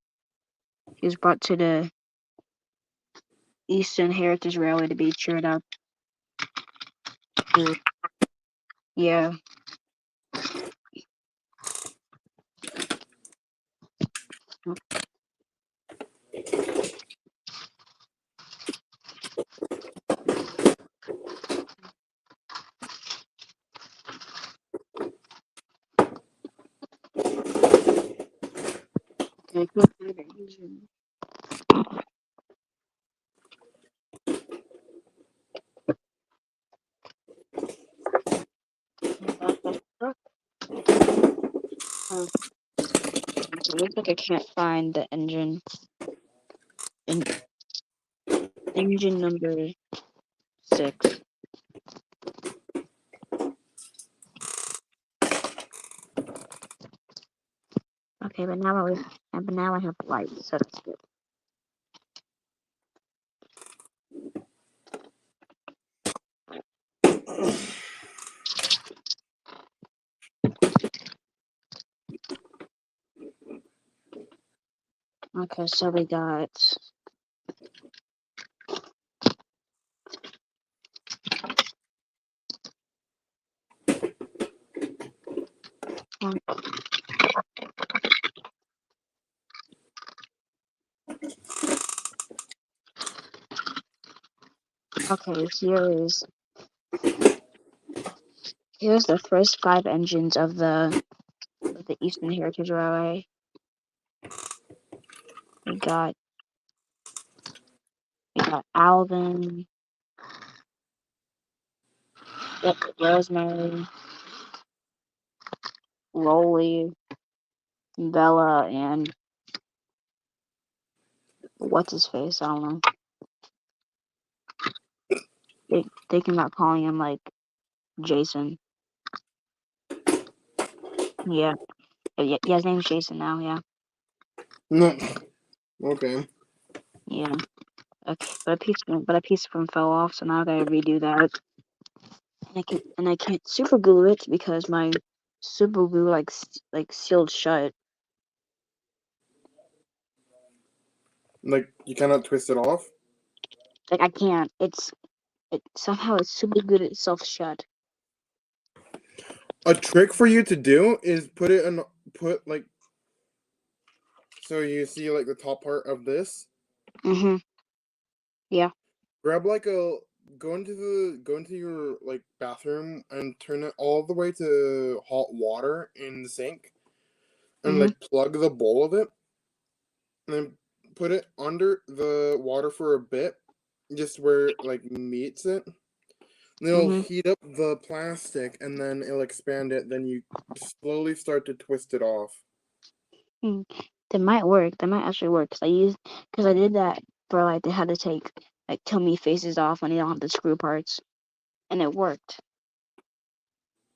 Speaker 2: Eastern Heritage Railway to be cheered up. Yeah. It looks like I can't find the engine. Engine number 6. Okay, but now I have lights, so that's good. Okay, so we got okay, here's the first 5 engines of the Eastern Heritage Railway. We got Alvin, Rosemary, Rolly, Bella, and what's his face? I don't know. Thinking about calling him like Jason. Yeah, his name's Jason now. Yeah,
Speaker 1: No. Okay.
Speaker 2: yeah. Okay, but a piece of him fell off, so now I gotta redo that. And I can't super glue it because my super glue like sealed shut.
Speaker 1: Like you cannot twist it off.
Speaker 2: Like I can't. It somehow it's super glued itself shut.
Speaker 1: A trick for you to do is put like, so you see like the top part of this.
Speaker 2: Mhm. Yeah.
Speaker 1: Grab like go into your like bathroom and turn it all the way to hot water in the sink, and like plug the bowl of it, and then put it under the water for a bit, just where it like meets it. And it'll heat up the plastic, and then it'll expand it. Then you slowly start to twist it off.
Speaker 2: That might work. That might actually work because I did that for like they had to take like Tommy faces off when they don't have the screw parts, and it worked.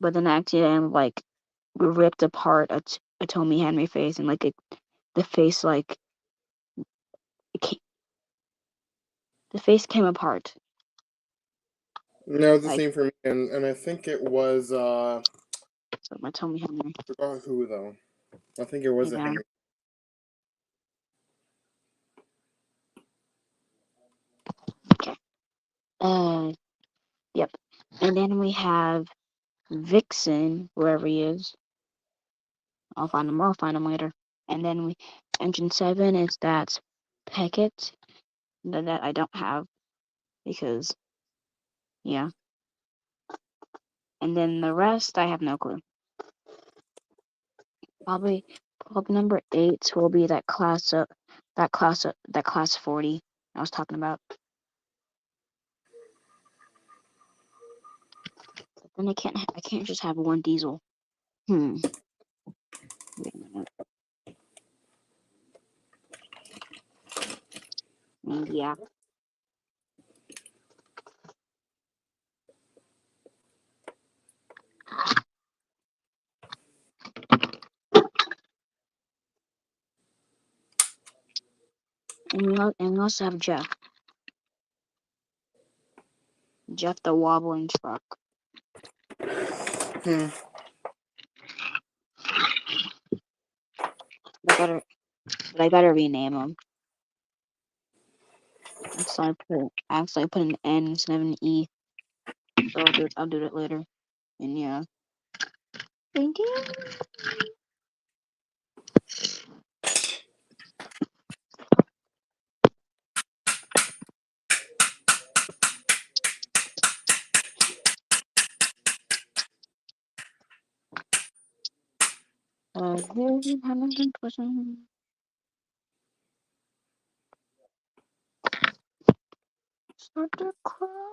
Speaker 2: But then I accidentally like ripped apart a Tommy Henry face, and like the face like the face came apart.
Speaker 1: No, it's the
Speaker 2: Like
Speaker 1: same for me, and I think it was
Speaker 2: so my Tommy Henry.
Speaker 1: I forgot who though. I think it was a
Speaker 2: Yeah.
Speaker 1: Henry.
Speaker 2: Yep. And then we have Vixen, wherever he is. I'll find him later. And then engine 7 is that Peckett that I don't have because yeah. And then the rest I have no clue. Probably number 8 will be that class 40 I was talking about. But then I can't just have one diesel. Wait a minute. Yeah. And we also have Jeff. Jeff the wobbling truck.
Speaker 1: Hmm.
Speaker 2: I better rename him. I actually put an N instead of an E. So I'll do it later. And yeah. Thank you. Start to cry.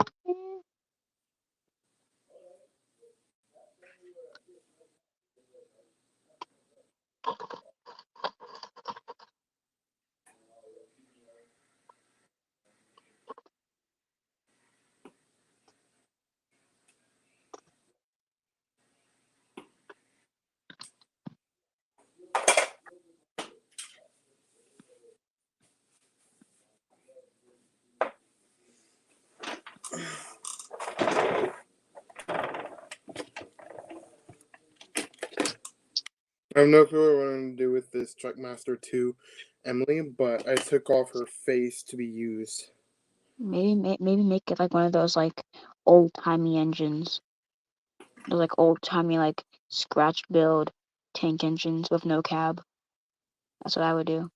Speaker 1: I have no clue what I'm going to do with this Truckmaster 2 Emily, but I took off her face to be used.
Speaker 2: Maybe make it like one of those like old timey engines. Those like old timey like scratch build tank engines with no cab. That's what I would do.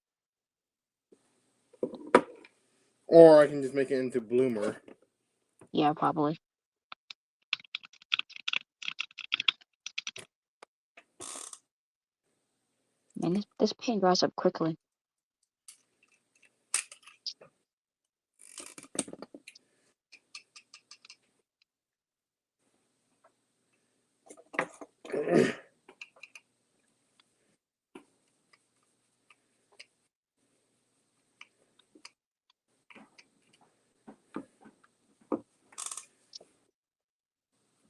Speaker 1: Or I can just make it into Bloomer.
Speaker 2: Yeah, probably. Man, this paint dries up quickly.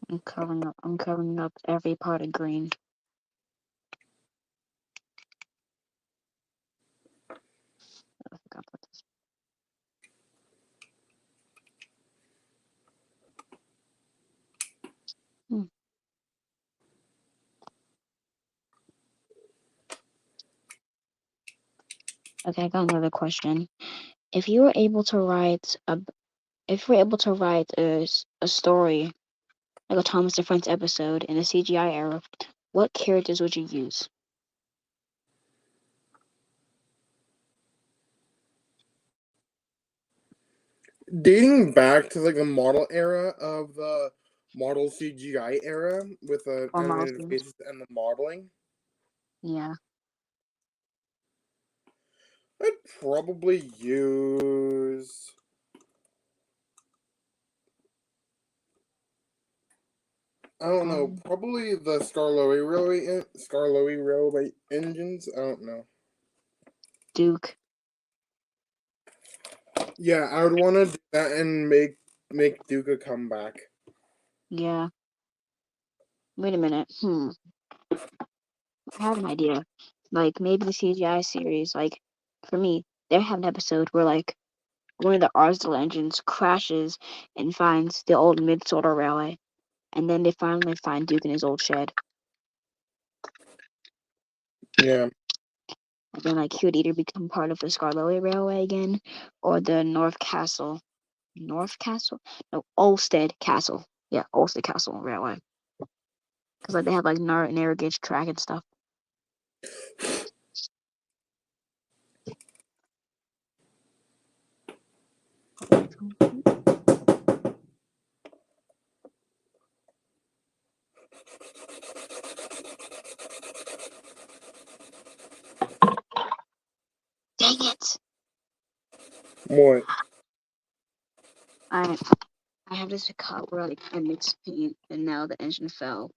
Speaker 2: I'm covering up every part of green. I forgot about this. Okay, I got another question. If you were able to write a story like a Thomas the Friends episode in the CGI era, what characters would you use?
Speaker 1: Dating back to like the model era of the model CGI era with the
Speaker 2: Or
Speaker 1: animated
Speaker 2: Miles?
Speaker 1: faces and the modeling,
Speaker 2: Yeah.
Speaker 1: I'd probably use. I don't know. Probably the Skarloey Railway engines. I don't know.
Speaker 2: Duke.
Speaker 1: Yeah, I would want to do that and make Duke a comeback.
Speaker 2: Yeah. Wait a minute. I have an idea. Like maybe the CGI series, like for me, they have an episode where like one of the Arsdale engines crashes and finds the old Mid-Sorter Railway, and then they finally find Duke in his old shed.
Speaker 1: Yeah.
Speaker 2: And then like he would either become part of the Skarloey Railway again, or the North Castle? No, Olstead Castle. Yeah, Olstead Castle Railway. Because like they have like narrow gauge track and stuff. Dang it!
Speaker 1: What?
Speaker 2: I have this cup where like I mix paint, and now the engine fell.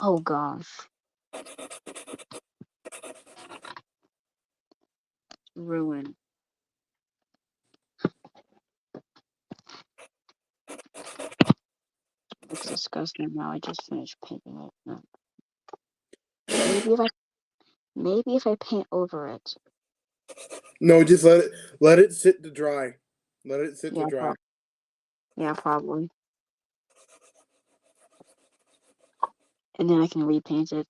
Speaker 2: Oh gosh. Ruin. It's disgusting now. I just finished painting it. No. Maybe if I paint over it.
Speaker 1: No, just let it sit to dry. Let it sit to dry.
Speaker 2: Yeah, probably. And then I can repaint it.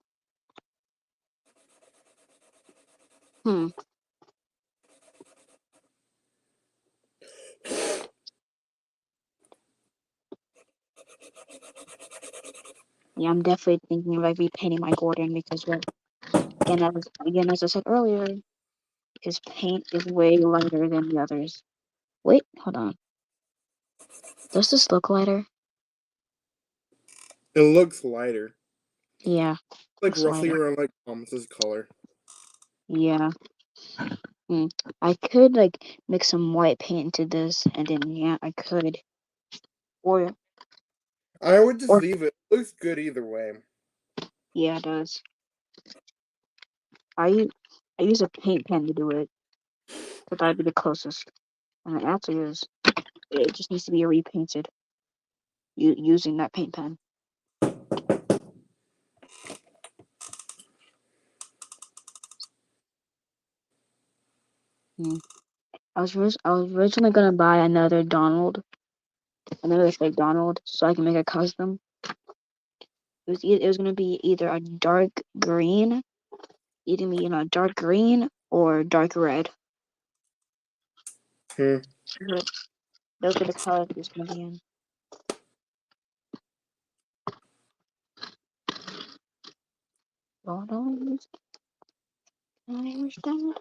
Speaker 2: Yeah, I'm definitely thinking of like repainting my Gordon because again as I said earlier, his paint is way lighter than the others. Wait, hold on. Does this look lighter?
Speaker 1: It looks lighter.
Speaker 2: Yeah.
Speaker 1: Like
Speaker 2: Looks
Speaker 1: roughly
Speaker 2: lighter.
Speaker 1: around like Thomas's color.
Speaker 2: Yeah. I could like mix some white paint into this, and then yeah, I could. Or
Speaker 1: I would just leave it. It looks good either way.
Speaker 2: yeah, it does. I use a paint pen to do it, but that'd be the closest. And the answer is it just needs to be repainted using that paint pen. I was originally gonna buy another fake Donald, so I can make a custom. It was gonna be either a dark green, dark green or dark red. Those are the colors it's gonna be in. Donald, I understand.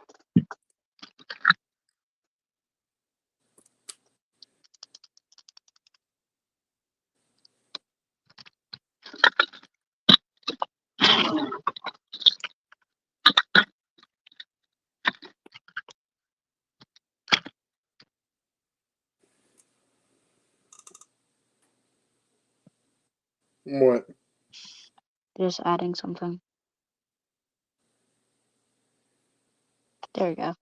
Speaker 1: What?
Speaker 2: Just adding something. There we go.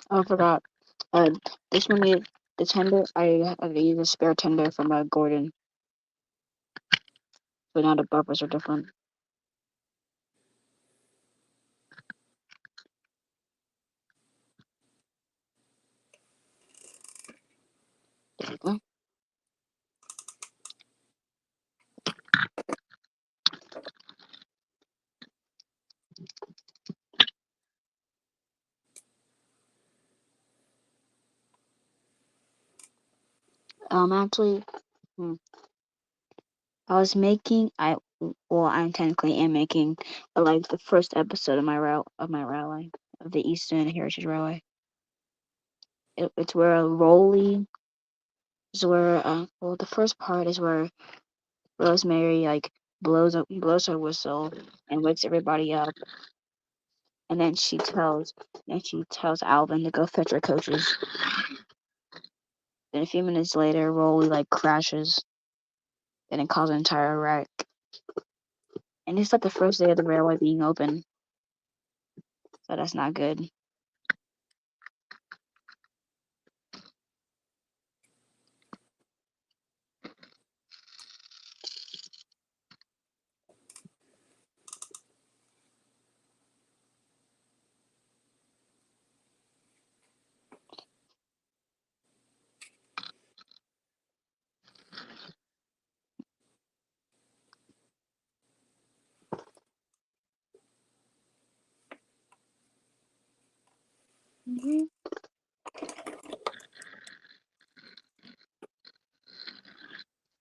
Speaker 2: Oh, I forgot. This one needed the tender. I used a spare tender from Gordon, but now the bumpers are different. There we go. Actually, I technically am making like the first episode of my railway of the Eastern Heritage Railway. It's where Rolly is where the first part is where Rosemary like blows her whistle and wakes everybody up, and then she tells Alvin to go fetch her coaches. Then a few minutes later, Rolly like crashes, and it causes an entire wreck. And it's like the first day of the railway being open, so that's not good.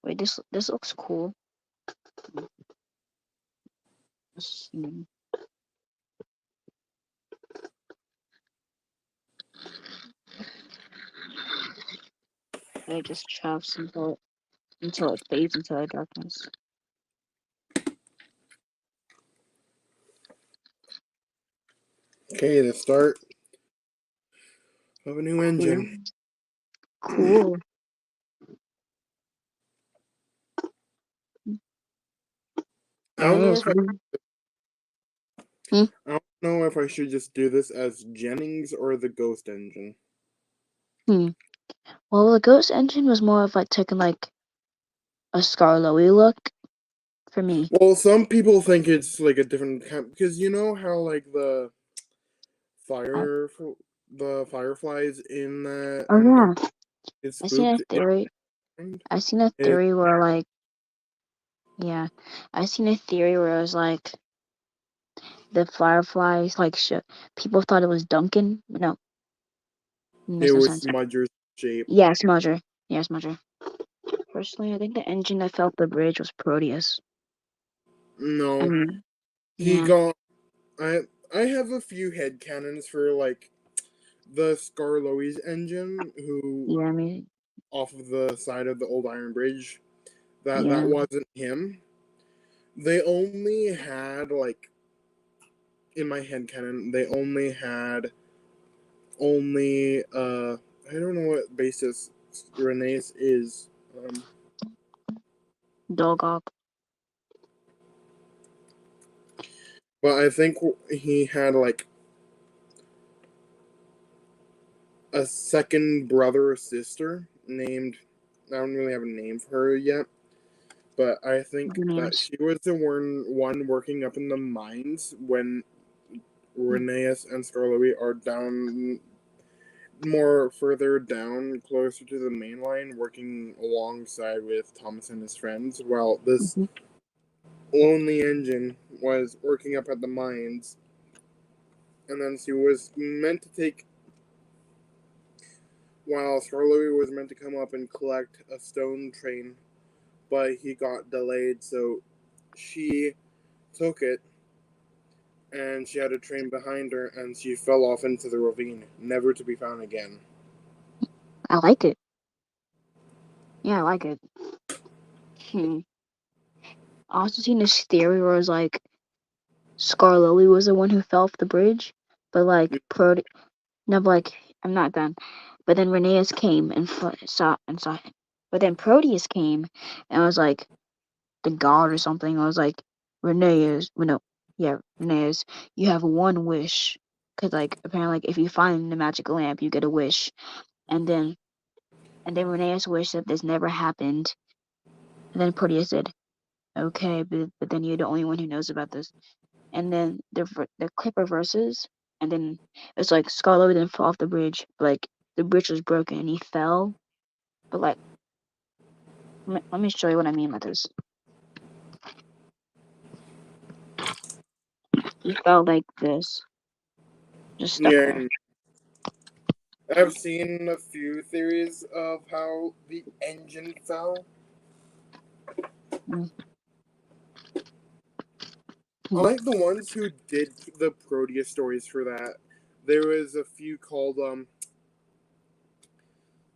Speaker 2: Wait, this looks cool. and it just chops until it fades into the darkness.
Speaker 1: Okay, the start of a new engine.
Speaker 2: Cool.
Speaker 1: I don't know
Speaker 2: Yes.
Speaker 1: if I don't know if I should just do this as Jennings or the Ghost engine.
Speaker 2: Well, the Ghost engine was more of like taking like a Skarloey look for me.
Speaker 1: Well, some people think it's like a different kind because you know how like the fireflies in that
Speaker 2: Oh yeah,
Speaker 1: it's
Speaker 2: I seen a
Speaker 1: spooked.
Speaker 2: theory. I seen a theory where like, yeah, I seen a theory where it was like the fireflies like people thought it was Duncan. No,
Speaker 1: It
Speaker 2: makes no
Speaker 1: was
Speaker 2: sense.
Speaker 1: Smudger's shape.
Speaker 2: Yeah, Smudger. Yeah, Smudger. Personally, I think the engine that fell off the bridge was Proteus.
Speaker 1: No,
Speaker 2: I mean,
Speaker 1: he
Speaker 2: yeah,
Speaker 1: got. I have a few headcanons for like the Skarloey's engine, who
Speaker 2: yeah. I mean,
Speaker 1: off of the side of the old Iron Bridge. That
Speaker 2: yeah.
Speaker 1: wasn't him. They only had like in my headcanon, they only had I don't know what basis Renee's is.
Speaker 2: Dolgok.
Speaker 1: But I think he had like a second brother or sister named. I don't really have a name for her yet, but I think that
Speaker 2: Phineas.
Speaker 1: she was the one working up in the mines when Rheneas and Skarloey are down more further down, closer to the main line, working alongside with Thomas and his friends, while this
Speaker 2: Mhm.
Speaker 1: lonely engine was working up at the mines. And then she was meant to take, while Skarloey was meant to come up and collect a stone train, but he got delayed, so she took it, and she had a train behind her, and she fell off into the ravine, never to be found again.
Speaker 2: I like it. Yeah, I like it. I also seen this theory where it was like Skarloey was the one who fell off the bridge, but like no, but like I'm not done. But then Rheneas came and saw him. But then Proteus came and was like the god or something. I was like, Rheneas, well, no, yeah, Rheneas, you have one wish. Cause like apparently like if you find the magic lamp, you get a wish. And then Rheneas wished that this never happened. And then Proteus said, okay, but then you're the only one who knows about this. And then the clip reverses, and then it's like Scarlet didn't fall off the bridge, but like the bridge was broken and he fell. But like, let me show you what I mean by this. He fell like this, just stuck
Speaker 1: Yeah,
Speaker 2: there.
Speaker 1: and I've seen a few theories of how the engine fell.
Speaker 2: Mm.
Speaker 1: I like the ones who did the Proteus stories for that. There was a few called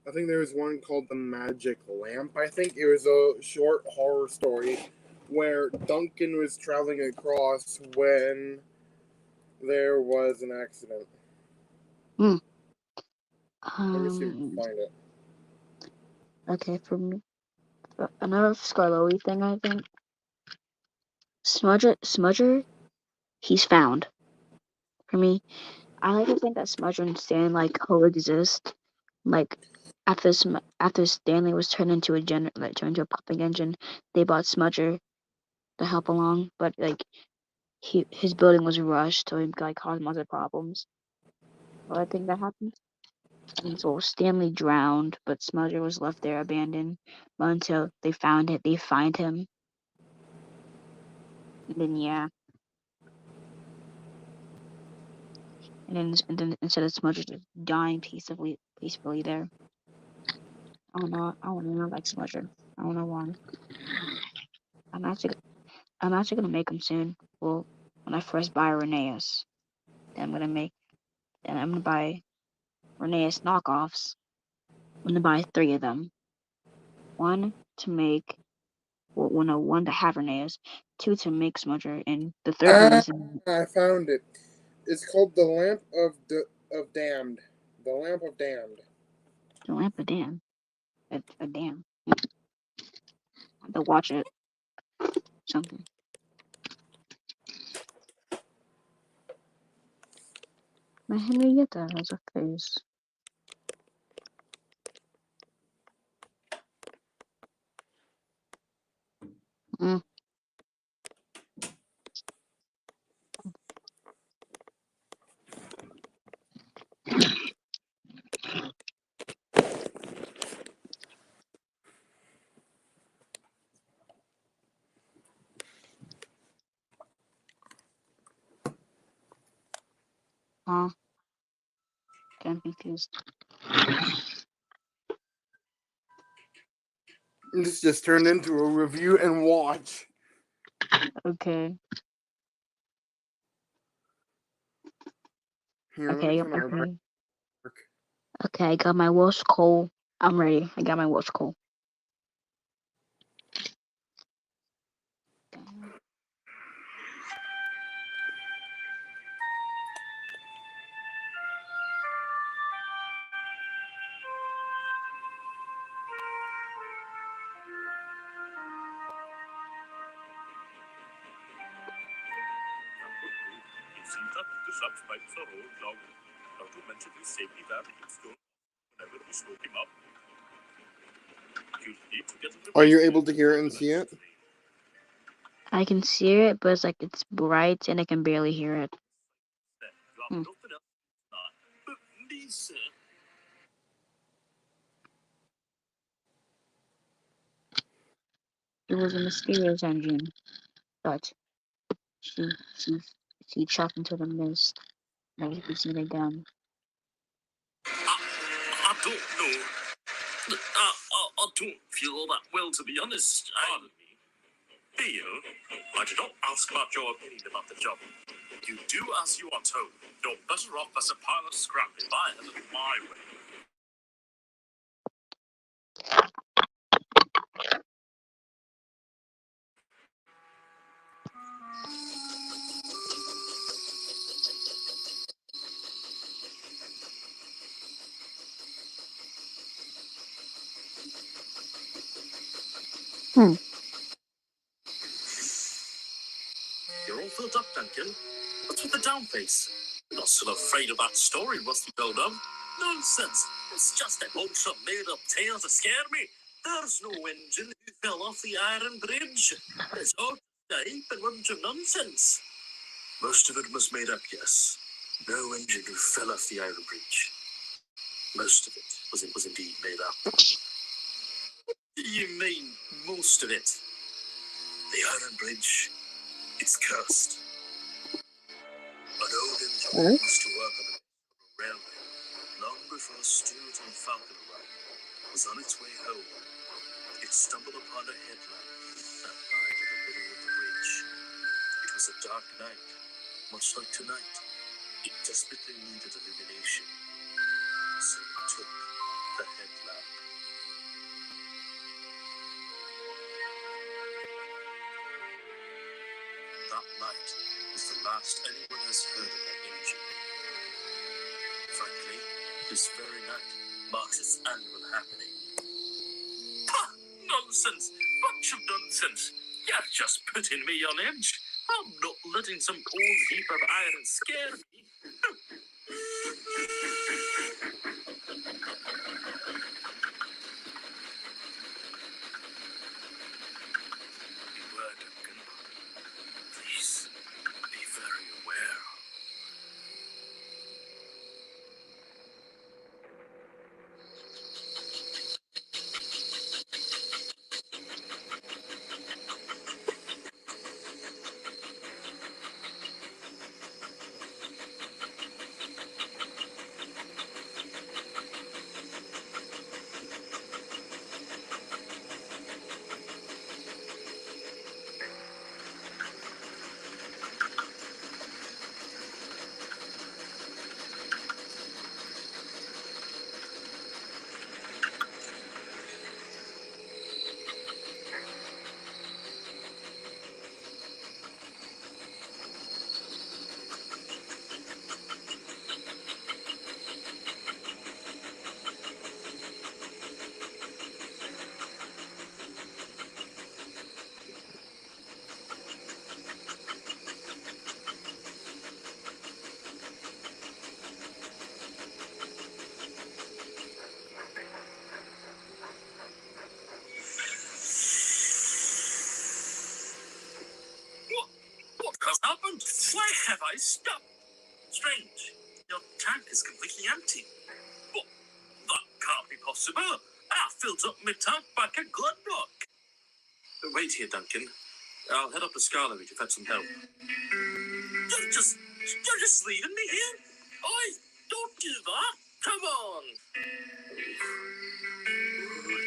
Speaker 1: I think there was one called The Magic Lamp. I think it was a short horror story where Duncan was traveling across when there was an accident.
Speaker 2: Mm.
Speaker 1: Let me see if I can find it.
Speaker 2: Okay, for me, another Scarlowy thing, I think. Smudger, he's found. For me, I like to think that Smudger and Stan like coexist. Like after Stanley was turned into turned into a pumping engine, they bought Smudger to help along, but like his building was rushed, so it like caused other problems. Well, I think that happened. And so Stanley drowned, but Smudger was left there abandoned. But until they find him, and then yeah, and then instead of Smudger just dying peacefully there. I don't know. I don't know like Smudger. I don't know why. I'm actually I'm actually gonna make them soon. Well, when I first buy Rheneas, then I'm gonna buy Rheneas knockoffs. I'm gonna buy 3 of them. One to make, one to have Rheneas, two to make Smudger, and the third one is
Speaker 1: I found it. It's called the Lamp of Damned. The Lamp of Damned.
Speaker 2: the Lamp of Dam. A dam. I have to watch it. Something. My Henrietta has a face. Mm. Huh? I'm confused.
Speaker 1: This just turned into a review and watch.
Speaker 2: Okay.
Speaker 1: Here, let me
Speaker 2: Okay.
Speaker 1: find our
Speaker 2: Okay.
Speaker 1: break.
Speaker 2: Okay. I got my Welsh coal. I'm ready. I got my Welsh coal.
Speaker 3: It seems that the shop's pipes are all clogged. Not to mention his safety valve keeps going whenever we smoke him up. You need to get a
Speaker 1: Are you able to hear it and see it?
Speaker 2: I can see it, but it's like it's bright and I can barely hear it. Hmm.
Speaker 3: Nothing else. But Lisa.
Speaker 2: It was a mysterious engine, but she she chopped into the mist. Never could see it again.
Speaker 3: I don't know. I don't feel all that well, to be honest. Pardon me. Theo, I did not ask about your opinion about the job. You do as you are told. You're better off as a pile of scrap if I had it my way.
Speaker 2: Hmm.
Speaker 3: You're all filled up, Duncan. What's with the down face? You're not still afraid of that story Rusty told of? Nonsense. It's just a bunch of made-up tale to scare me. There's no engine who fell off the iron bridge. It's all just a heap and bunch of nonsense. Most of it was made up, yes. No engine who fell off the iron bridge. Most of it was indeed made up. You mean most of it? The iron bridge, it's cursed. An old engineer used to work on the railway long before Stuart and Falcon arrived. Was on its way home. It stumbled upon a headlamp that lied in the middle of the bridge. It was a dark night, much like tonight. It desperately needed illumination, so it took the headlamp. That night was the last anyone has heard of that engine. Frankly, this very night marks its annual happening. Pah! Nonsense! Bunch of nonsense! You're just putting me on edge. I'm not letting some old heap of iron scare me. Beware, Duncan. Please, be very aware. Guys, stop! Strange. Your tank is completely empty. But that can't be possible. I filled up my tank back at Glenrock. Wait here, Duncan. I'll head up to Scarlet to fetch some help. You're just leaving me here? Oi, don't do that. Come on.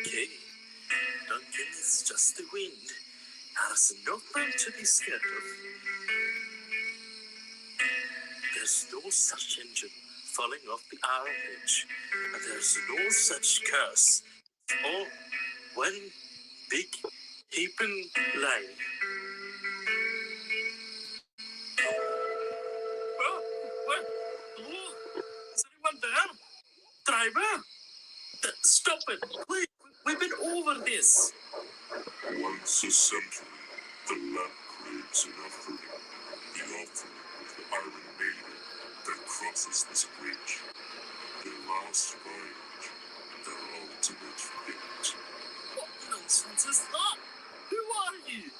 Speaker 3: Okay. Duncan is just the wind. There's nothing to be scared of. There's no such engine falling off the Iron Bridge. And there's no such curse. All one big heaping lie. Hello? Is anyone there? Driver? Stop it, please. We've been over this.
Speaker 6: Once a century, the land craves an offering. The offering of the Iron Maiden that crosses this bridge. Their last voyage, their ultimate fate.
Speaker 3: What nonsense is that? Who are you?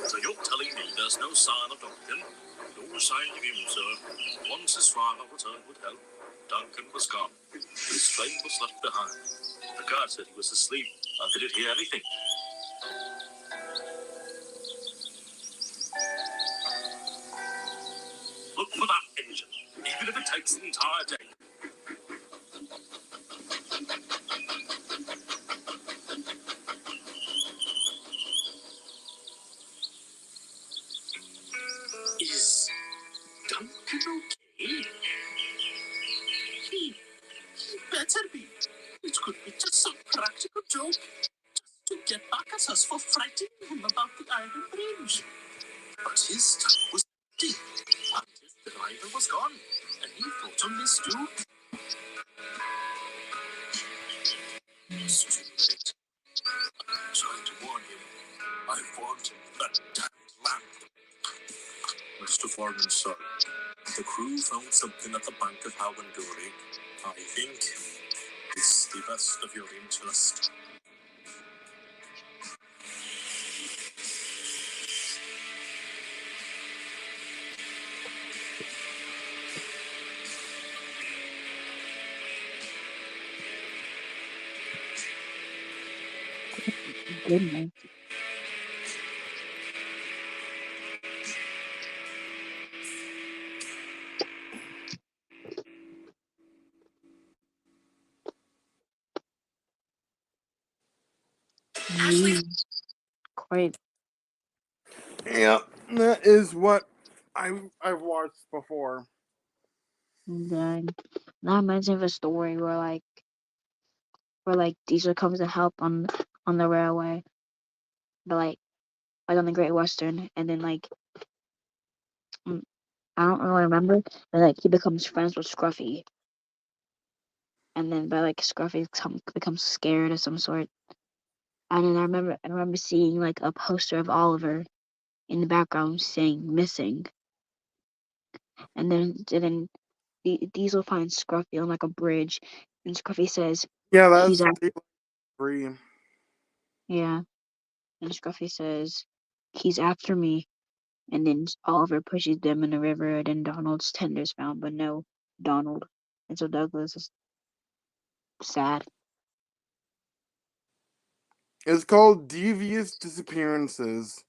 Speaker 3: So you're telling me there's no sign of Duncan? No sign of him, sir. Once his father returned with help, Duncan was gone. His train was left behind. The guard said he was asleep. I didn't hear anything. Look for that engine, even if it takes the entire day. Is Duncan okay? He better be. It could be just some practical joke. Just to get back at us for frightening him about the Iron Bridge. But his tank was empty, and his driver was gone, and he thought on this too. It's too late. I tried to warn him. I warned him that damned land. Mr. Foreman, sir, the crew found something at the bank of Howendori. I think it's the best of your interest.
Speaker 2: Goodness.
Speaker 3: Ashley,
Speaker 2: Quite
Speaker 1: Yeah, that is what I've watched before.
Speaker 2: dang. That reminds me of a story where Diesel comes to help on the railway, but like on the Great Western, and then I don't really remember, but like he becomes friends with Scruffy, and then Scruffy becomes scared of some sort. And then I remember seeing like a poster of Oliver in the background saying missing, and then Diesel finds Scruffy on like a bridge, and Scruffy says
Speaker 1: Yeah, that's
Speaker 2: he's after
Speaker 1: free.
Speaker 2: yeah, and Scruffy says he's after me, and then Oliver pushes them in the river, and then Donald's tender's found, but no Donald, and so Douglas is sad.
Speaker 1: It's called Devious Disappearances.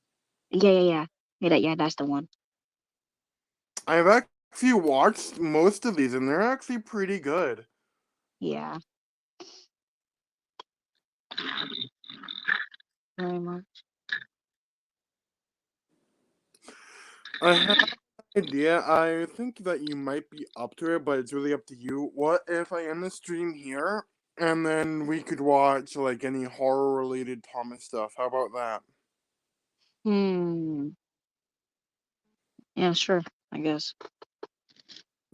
Speaker 2: Yeah, that's the one.
Speaker 1: I've actually watched most of these, and they're actually pretty good.
Speaker 2: Yeah. Very much.
Speaker 1: I have an idea. I think that you might be up to it, but it's really up to you. What if I end the stream here, and then we could watch like any horror-related Thomas stuff? How about that?
Speaker 2: Yeah, sure. I guess.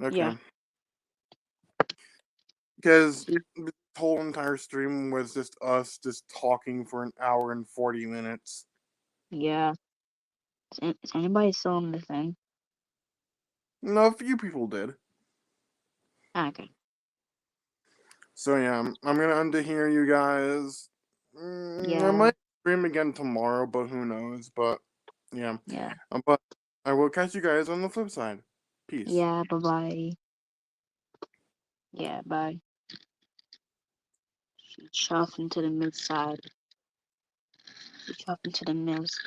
Speaker 1: Okay.
Speaker 2: Yeah.
Speaker 1: Because the whole entire stream was just us just talking for an hour and 40 minutes.
Speaker 2: Yeah. Is anybody still in the thing?
Speaker 1: No, a few people did.
Speaker 2: Okay.
Speaker 1: So yeah, I'm gonna end it here, you guys. I
Speaker 2: Yeah.
Speaker 1: might stream again tomorrow, but who knows? But yeah,
Speaker 2: Yeah.
Speaker 1: but I will catch you guys on the flip side. Peace.
Speaker 2: Yeah. Bye bye. Yeah. Bye. Shoot off into the mid side. Shoot off into the mills.